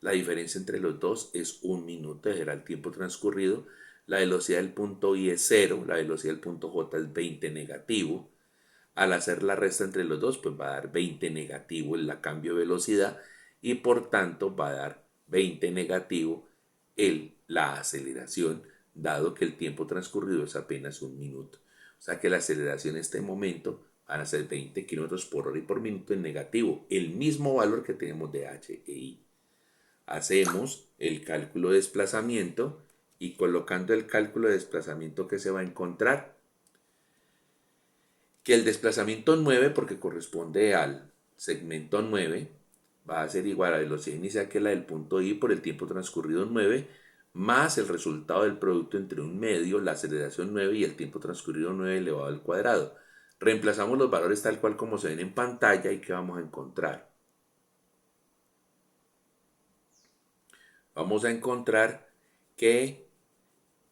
La diferencia entre los dos es 1 minuto, era el tiempo transcurrido. La velocidad del punto I es 0, la velocidad del punto J es 20 negativo. Al hacer la resta entre los dos, pues va a dar 20 negativo el cambio de velocidad y por tanto va a dar 20 negativo la aceleración, dado que el tiempo transcurrido es apenas 1 minuto. O sea que la aceleración en este momento van a ser 20 kilómetros por hora y por minuto en negativo, el mismo valor que tenemos de H e I. Hacemos el cálculo de desplazamiento y colocando el cálculo de desplazamiento que se va a encontrar, que el desplazamiento 9, porque corresponde al segmento 9, va a ser igual a la velocidad inicial que la del punto I por el tiempo transcurrido 9, más el resultado del producto entre un medio, la aceleración 9 y el tiempo transcurrido 9 elevado al cuadrado. Reemplazamos los valores tal cual como se ven en pantalla y ¿qué vamos a encontrar? vamos a encontrar que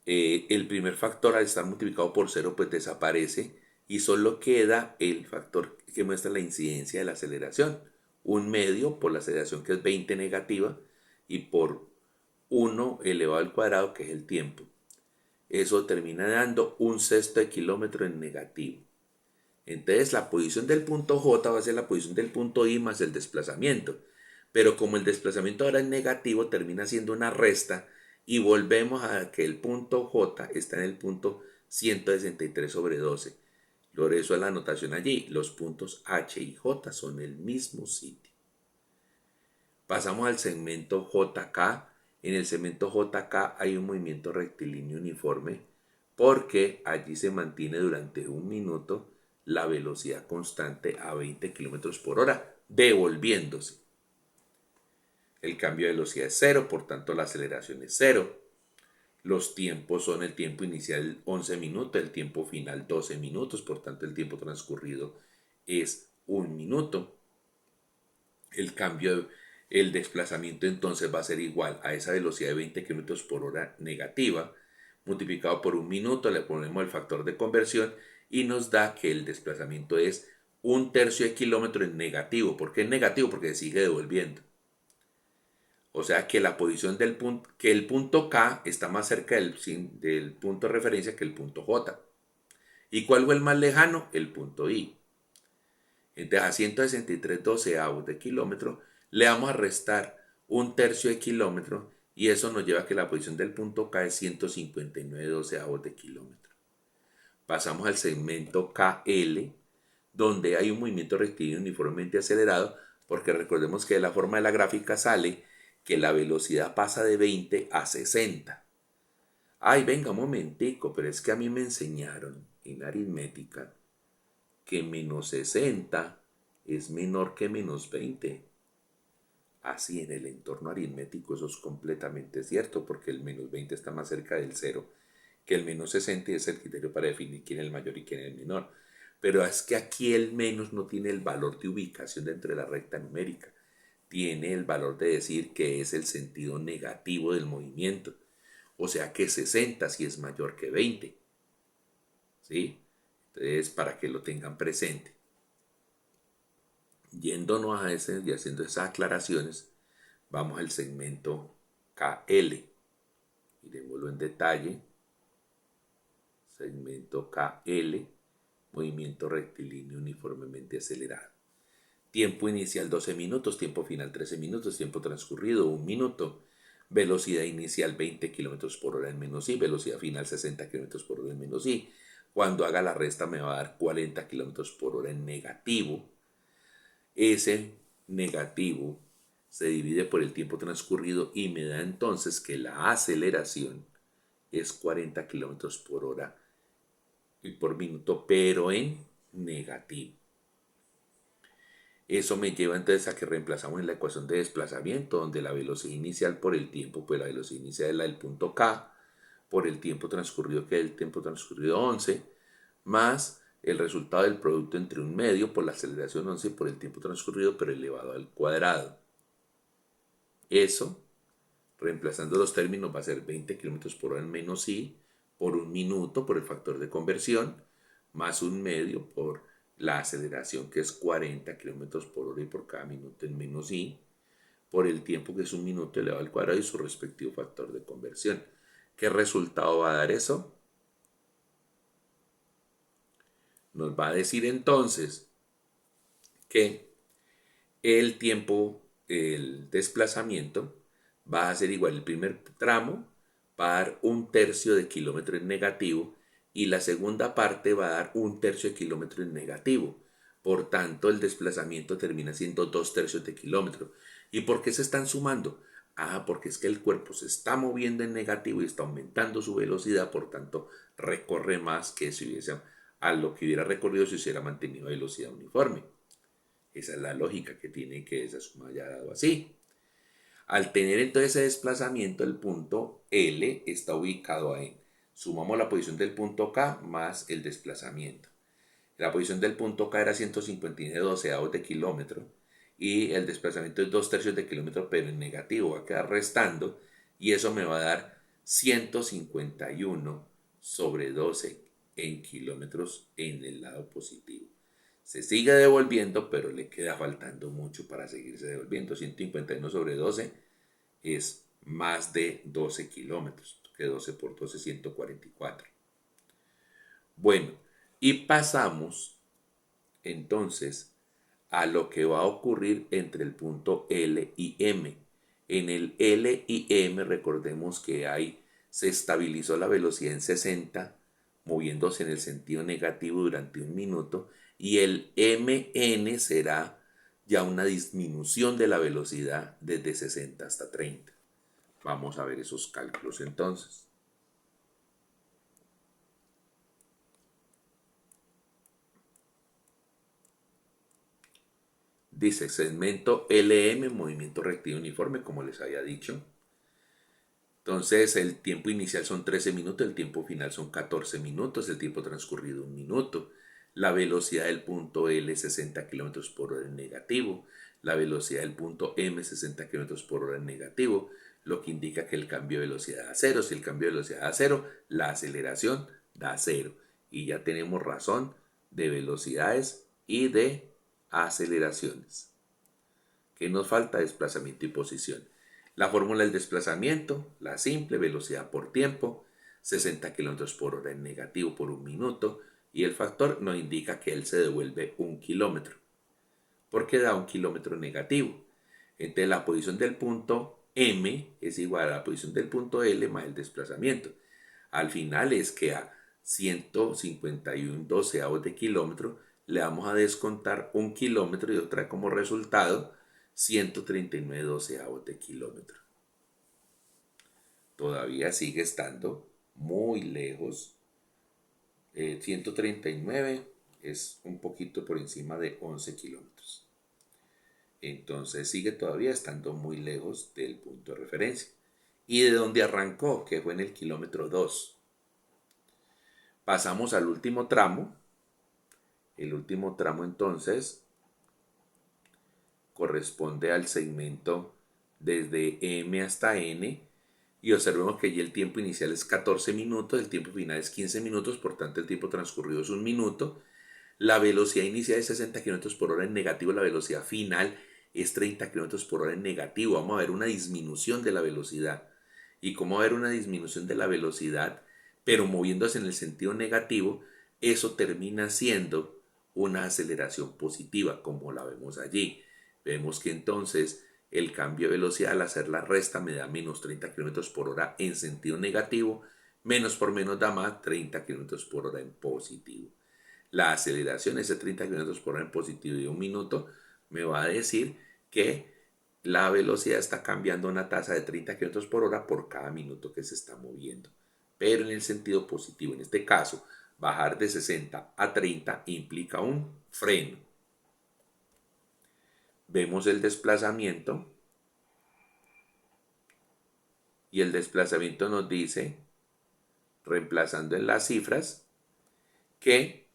el primer factor al estar multiplicado por 0 pues desaparece y solo queda el factor que muestra la incidencia de la aceleración. 1/2 por la aceleración que es 20 negativa y por 1 elevado al cuadrado que es el tiempo. Eso termina dando 1/6 de kilómetro en negativo. Entonces la posición del punto J va a ser la posición del punto I más el desplazamiento. Pero como el desplazamiento ahora es negativo, termina siendo una resta y volvemos a que el punto J está en el punto 163/12. Por eso es la anotación allí. Los puntos H y J son el mismo sitio. Pasamos al segmento JK. En el segmento JK hay un movimiento rectilíneo uniforme porque allí se mantiene durante 1 minuto la velocidad constante a 20 km por hora, devolviéndose. El cambio de velocidad es 0, por tanto la aceleración es 0. Los tiempos son el tiempo inicial 11 minutos, el tiempo final 12 minutos, por tanto el tiempo transcurrido es 1 minuto. El desplazamiento entonces va a ser igual a esa velocidad de 20 km por hora negativa, multiplicado por 1 minuto, le ponemos el factor de conversión y nos da que el desplazamiento es 1/3 de kilómetro en negativo. ¿Por qué es negativo? Porque se sigue devolviendo. O sea que la posición del punto, que el punto K está más cerca del punto de referencia que el punto J. ¿Y cuál fue el más lejano? El punto I. Entonces a 163 doceavos de kilómetro le vamos a restar 1/3 de kilómetro y eso nos lleva a que la posición del punto K es 159 doceavos de kilómetro. Pasamos al segmento KL, donde hay un movimiento rectilíneo uniformemente acelerado, porque recordemos que de la forma de la gráfica sale que la velocidad pasa de 20 a 60. Ay, venga un momentico, pero es que a mí me enseñaron en aritmética que menos 60 es menor que menos 20. Así en el entorno aritmético eso es completamente cierto, porque el menos 20 está más cerca del 0 que el menos 60 y es el criterio para definir quién es el mayor y quién es el menor. Pero es que aquí el menos no tiene el valor de ubicación dentro de la recta numérica. Tiene el valor de decir que es el sentido negativo del movimiento. O sea que 60 sí es mayor que 20. ¿Sí? Entonces, para que lo tengan presente. Yéndonos a ese y haciendo esas aclaraciones, vamos al segmento KL. Miremoslo en detalle. Segmento KL, movimiento rectilíneo uniformemente acelerado. Tiempo inicial 12 minutos, tiempo final 13 minutos, tiempo transcurrido 1 minuto. Velocidad inicial 20 km por hora en menos i, velocidad final 60 km por hora en menos i. Cuando haga la resta me va a dar 40 km por hora en negativo. Ese negativo se divide por el tiempo transcurrido y me da entonces que la aceleración es 40 km por hora y por minuto, pero en negativo. Eso me lleva entonces a que reemplazamos en la ecuación de desplazamiento, donde la velocidad inicial por el tiempo, pues la velocidad inicial es la del punto K, por el tiempo transcurrido, que es el tiempo transcurrido 11, más el resultado del producto entre 1/2 por la aceleración 11 por el tiempo transcurrido, pero elevado al cuadrado. Eso, reemplazando los términos, va a ser 20 km por hora en menos i, por 1 minuto por el factor de conversión, más 1/2 por la aceleración que es 40 km por hora y por cada minuto en menos i, por el tiempo que es 1 minuto elevado al cuadrado y su respectivo factor de conversión. ¿Qué resultado va a dar eso? Nos va a decir entonces que el tiempo, el desplazamiento, va a ser igual. El primer tramo va a dar 1/3 de kilómetro en negativo y la segunda parte va a dar 1/3 de kilómetro en negativo. Por tanto, el desplazamiento termina siendo 2/3 de kilómetro. ¿Y por qué se están sumando? Porque es que el cuerpo se está moviendo en negativo y está aumentando su velocidad, por tanto, recorre más que si hubiese a lo que hubiera recorrido si hubiera mantenido velocidad uniforme. Esa es la lógica que tiene que esa suma haya dado así. Al tener entonces ese desplazamiento, el punto L está ubicado en, sumamos la posición del punto K más el desplazamiento. La posición del punto K era 159 doceavos de kilómetro y el desplazamiento es 2/3 de kilómetro, pero en negativo va a quedar restando y eso me va a dar 151 sobre 12 en kilómetros en el lado positivo. Se sigue devolviendo, pero le queda faltando mucho para seguirse devolviendo. 151 sobre 12 es más de 12 kilómetros, que 12 por 12 144. Bueno, y pasamos entonces a lo que va a ocurrir entre el punto L y M. En el L y M recordemos que se estabilizó la velocidad en 60, moviéndose en el sentido negativo durante un minuto, y el MN será ya una disminución de la velocidad desde 60 hasta 30. Vamos a ver esos cálculos entonces. Dice segmento LM, movimiento rectilíneo uniforme, como les había dicho. Entonces el tiempo inicial son 13 minutos, el tiempo final son 14 minutos, el tiempo transcurrido 1 minuto. La velocidad del punto L 60 km por hora en negativo, la velocidad del punto M 60 km por hora en negativo, lo que indica que el cambio de velocidad da cero. Si el cambio de velocidad da cero, la aceleración da cero. Y ya tenemos razón de velocidades y de aceleraciones. ¿Qué nos falta? Desplazamiento y posición. La fórmula del desplazamiento, la simple, velocidad por tiempo, 60 km por hora en negativo por 1 minuto, y el factor nos indica que él se devuelve 1 kilómetro, porque da 1 kilómetro negativo. Entonces la posición del punto M es igual a la posición del punto L más el desplazamiento. Al final es que a 151 doceavos de kilómetro le vamos a descontar 1 kilómetro y otra como resultado 139 doceavos de kilómetro. Todavía sigue estando muy lejos. 139 es un poquito por encima de 11 kilómetros. Entonces sigue todavía estando muy lejos del punto de referencia. Y de donde arrancó, que fue en el kilómetro 2. Pasamos al último tramo. El último tramo entonces corresponde al segmento desde M hasta N, y observemos que allí el tiempo inicial es 14 minutos, el tiempo final es 15 minutos, por tanto el tiempo transcurrido es 1 minuto. La velocidad inicial es 60 km por hora en negativo, la velocidad final es 30 km por hora en negativo. Vamos a ver una disminución de la velocidad. Y como va a haber una disminución de la velocidad, pero moviéndose en el sentido negativo, eso termina siendo una aceleración positiva, como la vemos allí. Vemos que entonces el cambio de velocidad al hacer la resta me da menos 30 km por hora en sentido negativo, menos por menos da más 30 km por hora en positivo. La aceleración, ese 30 km por hora en positivo de 1 minuto, me va a decir que la velocidad está cambiando a una tasa de 30 km por hora por cada minuto que se está moviendo. Pero en el sentido positivo, en este caso, bajar de 60 a 30 implica un freno. Vemos el desplazamiento y el desplazamiento nos dice, reemplazando en las cifras, que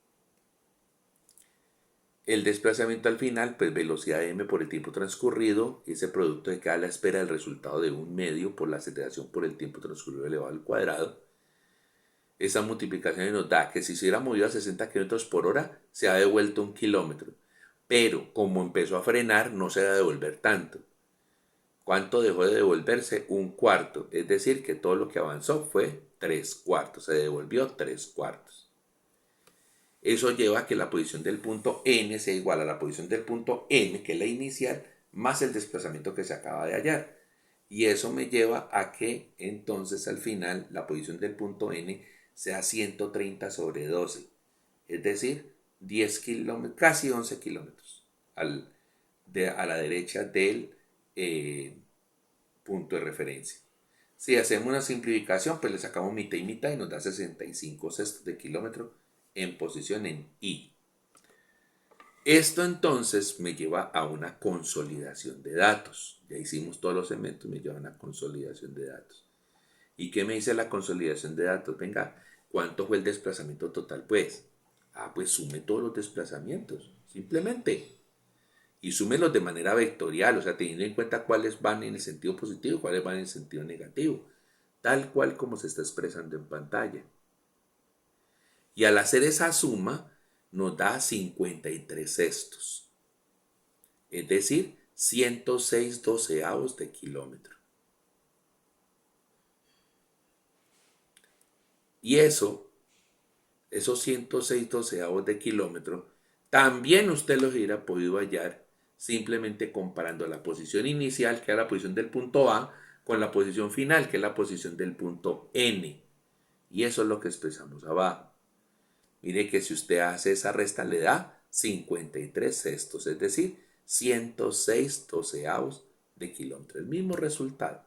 el desplazamiento al final, pues velocidad m por el tiempo transcurrido, ese producto que queda a la espera del resultado de 1 medio por la aceleración por el tiempo transcurrido elevado al cuadrado. Esa multiplicación nos da que si se hubiera movido a 60 km por hora, se ha devuelto 1 kilómetro. Pero como empezó a frenar, no se va a devolver tanto. ¿Cuánto dejó de devolverse? 1/4. Es decir, que todo lo que avanzó fue 3/4. Se devolvió 3/4. Eso lleva a que la posición del punto N sea igual a la posición del punto N, que es la inicial, más el desplazamiento que se acaba de hallar. Y eso me lleva a que entonces al final la posición del punto N sea 130 sobre 12. Es decir, 10 kilómetros, casi 11 kilómetros a la derecha del punto de referencia. Si hacemos una simplificación, pues le sacamos mitad y mitad y nos da 65 sextos de kilómetro en posición en I. Esto entonces me lleva a una consolidación de datos. Ya hicimos todos los segmentos, me lleva a una consolidación de datos. ¿Y qué me dice la consolidación de datos? Venga, ¿cuánto fue el desplazamiento total? Pues, pues sume todos los desplazamientos, simplemente. y súmelos de manera vectorial, o sea, teniendo en cuenta cuáles van en el sentido positivo y cuáles van en el sentido negativo, tal cual como se está expresando en pantalla. Y al hacer esa suma nos da 53 sextos, es decir, 106 doceavos de kilómetro. Y esos 106 doceavos de kilómetro, también usted los hubiera podido hallar simplemente comparando la posición inicial, que es la posición del punto A, con la posición final, que es la posición del punto N. Y eso es lo que expresamos abajo. Mire que si usted hace esa resta le da 53 sextos, es decir, 106 doceavos de kilómetro. El mismo resultado.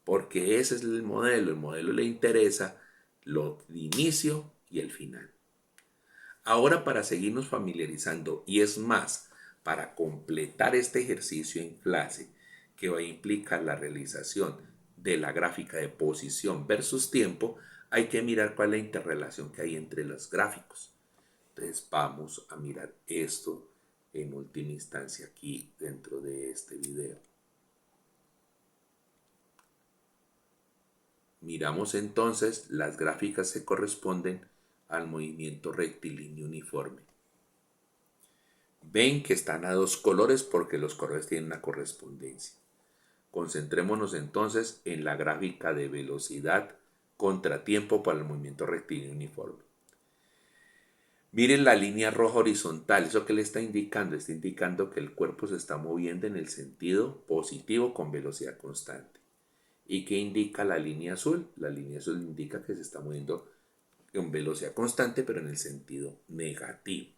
Porque ese es el modelo le interesa lo de inicio y el final. Ahora, para seguirnos familiarizando, y es más, para completar este ejercicio en clase que va a implicar la realización de la gráfica de posición versus tiempo, hay que mirar cuál es la interrelación que hay entre los gráficos. Entonces vamos a mirar esto en última instancia aquí dentro de este video. Miramos entonces las gráficas que corresponden al movimiento rectilíneo uniforme. Ven que están a dos colores porque los colores tienen una correspondencia. Concentrémonos entonces en la gráfica de velocidad contratiempo para el movimiento rectilíneo uniforme. Miren la línea roja horizontal, ¿eso qué le está indicando? Está indicando que el cuerpo se está moviendo en el sentido positivo con velocidad constante. ¿Y qué indica la línea azul? La línea azul indica que se está moviendo con velocidad constante, pero en el sentido negativo.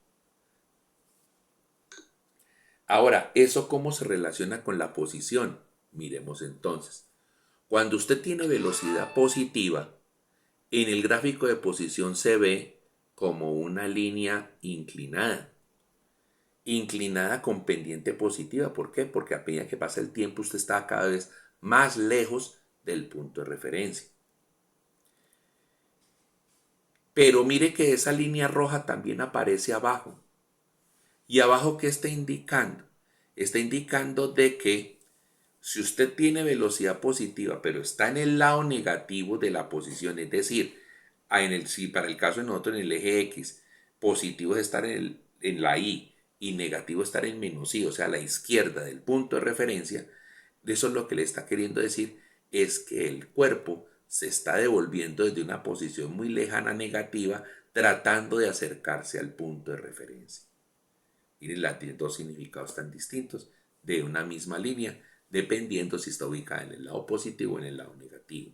Ahora, ¿eso cómo se relaciona con la posición? Miremos entonces. Cuando usted tiene velocidad positiva, en el gráfico de posición se ve como una línea inclinada. Inclinada con pendiente positiva. ¿Por qué? Porque a medida que pasa el tiempo usted está cada vez más lejos del punto de referencia. Pero mire que esa línea roja también aparece abajo. ¿Y abajo qué está indicando? Está indicando de que si usted tiene velocidad positiva, pero está en el lado negativo de la posición, es decir, si para el caso de nosotros en el eje X, positivo es estar en la Y y negativo estar en menos Y, o sea, a la izquierda del punto de referencia, de eso es lo que le está queriendo decir, es que el cuerpo se está devolviendo desde una posición muy lejana negativa, tratando de acercarse al punto de referencia. Miren, tiene dos significados tan distintos de una misma línea, dependiendo si está ubicada en el lado positivo o en el lado negativo.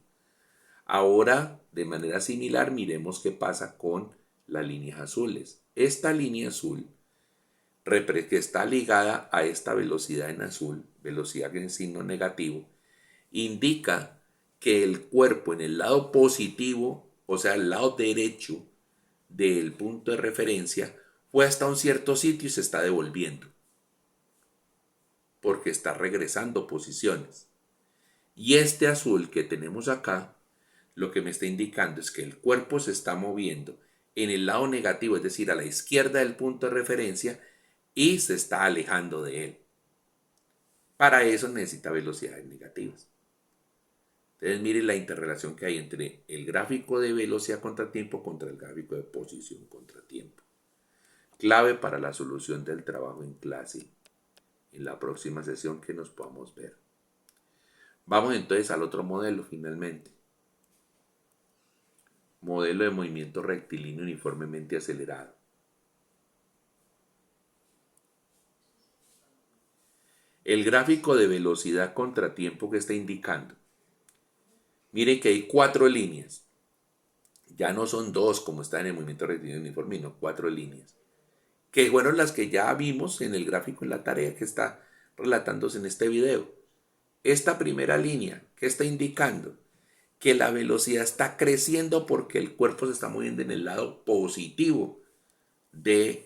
Ahora, de manera similar, miremos qué pasa con las líneas azules. Esta línea azul, que está ligada a esta velocidad en azul, velocidad en signo negativo, indica que el cuerpo en el lado positivo, o sea, el lado derecho del punto de referencia, fue hasta un cierto sitio y se está devolviendo, porque está regresando posiciones. Y este azul que tenemos acá, lo que me está indicando es que el cuerpo se está moviendo en el lado negativo, es decir, a la izquierda del punto de referencia, y se está alejando de él. Para eso necesita velocidades negativas. Entonces miren la interrelación que hay entre el gráfico de velocidad contratiempo contra el gráfico de posición contratiempo. Clave para la solución del trabajo en clase en la próxima sesión que nos podamos ver. Vamos entonces al otro modelo finalmente. Modelo de movimiento rectilíneo uniformemente acelerado. El gráfico de velocidad contratiempo que está indicando. Miren que hay 4 líneas. Ya no son 2 como está en el movimiento rectilíneo uniforme, sino 4 líneas. Que fueron las que ya vimos en el gráfico en la tarea que está relatándose en este video. Esta primera línea que está indicando que la velocidad está creciendo porque el cuerpo se está moviendo en el lado positivo del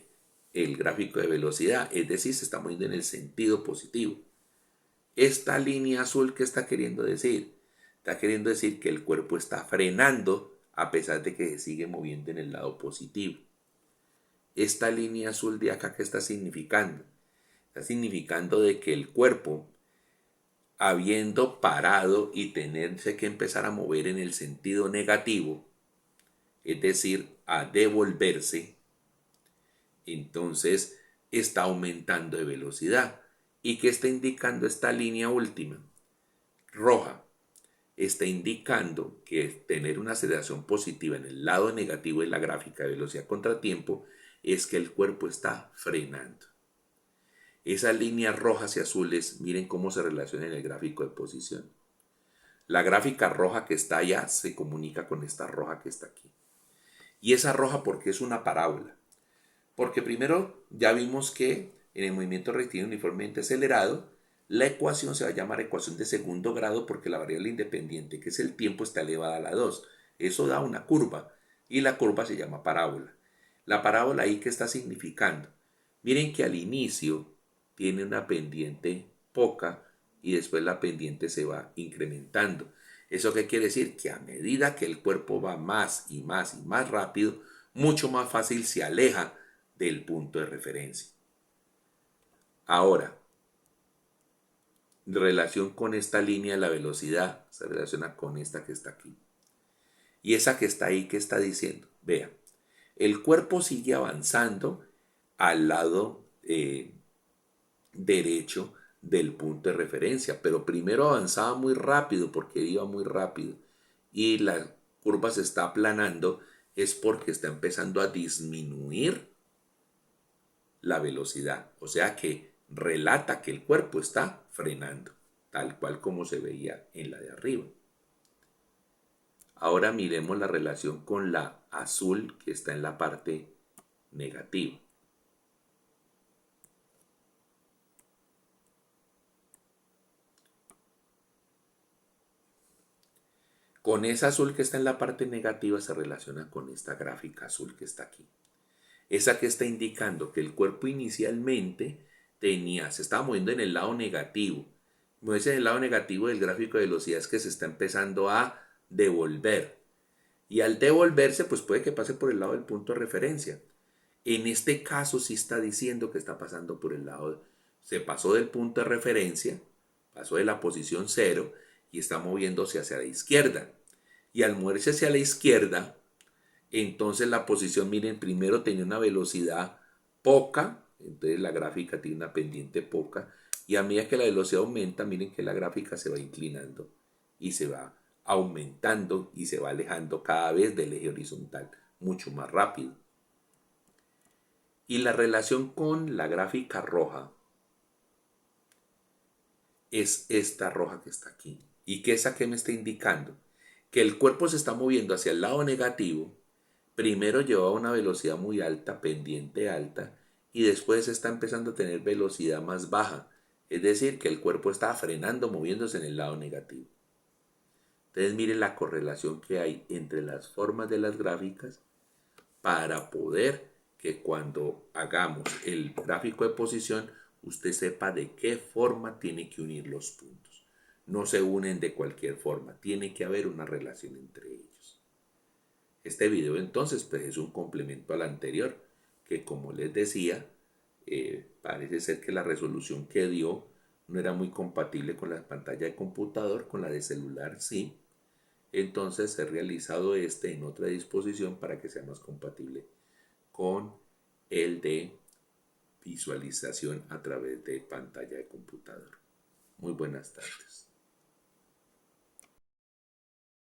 gráfico de velocidad, es decir, se está moviendo en el sentido positivo. Esta línea azul, ¿qué está queriendo decir? Está queriendo decir que el cuerpo está frenando a pesar de que se sigue moviendo en el lado positivo. Esta línea azul de acá, ¿qué está significando? Está significando de que el cuerpo, habiendo parado y tenerse que empezar a mover en el sentido negativo, es decir, a devolverse, entonces está aumentando de velocidad. ¿Y qué está indicando esta línea última? Roja. Está indicando que tener una aceleración positiva en el lado negativo de la gráfica de velocidad contra tiempo es que el cuerpo está frenando. Esas líneas rojas y azules, miren cómo se relacionan en el gráfico de posición. La gráfica roja que está allá se comunica con esta roja que está aquí. Y esa roja, ¿por qué es una parábola? Porque primero ya vimos que en el movimiento rectilíneo uniformemente acelerado, la ecuación se va a llamar ecuación de segundo grado porque la variable independiente, que es el tiempo, está elevada a la 2. Eso da una curva y la curva se llama parábola. La parábola ahí, ¿qué está significando? Miren que al inicio tiene una pendiente poca y después la pendiente se va incrementando. ¿Eso qué quiere decir? Que a medida que el cuerpo va más y más y más rápido, mucho más fácil se aleja del punto de referencia. Ahora, en relación con esta línea, la velocidad se relaciona con esta que está aquí. Y esa que está ahí, ¿qué está diciendo? Vea, el cuerpo sigue avanzando al lado derecho del punto de referencia, pero primero avanzaba muy rápido porque iba muy rápido y la curva se está aplanando, es porque está empezando a disminuir la velocidad, o sea que relata que el cuerpo está frenando, tal cual como se veía en la de arriba. Ahora miremos la relación con la azul que está en la parte negativa. Con esa azul que está en la parte negativa se relaciona con esta gráfica azul que está aquí. Esa que está indicando que el cuerpo inicialmente se estaba moviendo en el lado negativo. Moverse en el lado negativo del gráfico de velocidad es que se está empezando a devolver. Y al devolverse, pues puede que pase por el lado del punto de referencia. En este caso sí está diciendo que está pasando por el lado, se pasó del punto de referencia, pasó de la posición 0 y está moviéndose hacia la izquierda. Y al moverse hacia la izquierda, entonces la posición, miren, primero tenía una velocidad poca, entonces la gráfica tiene una pendiente poca, y a medida que la velocidad aumenta, miren que la gráfica se va inclinando y se va aumentando y se va alejando cada vez del eje horizontal mucho más rápido. Y la relación con la gráfica roja es esta roja que está aquí. ¿Y qué es que me está indicando? Que el cuerpo se está moviendo hacia el lado negativo. Primero llevaba una velocidad muy alta, pendiente alta, y después está empezando a tener velocidad más baja. Es decir, que el cuerpo está frenando, moviéndose en el lado negativo. Entonces miren la correlación que hay entre las formas de las gráficas para poder que cuando hagamos el gráfico de posición, usted sepa de qué forma tiene que unir los puntos. No se unen de cualquier forma, tiene que haber una relación entre ellos. Este video entonces pues, es un complemento al anterior, que como les decía, parece ser que la resolución que dio no era muy compatible con la pantalla de computador, con la de celular sí. Entonces he realizado este en otra disposición para que sea más compatible con el de visualización a través de pantalla de computador. Muy buenas tardes.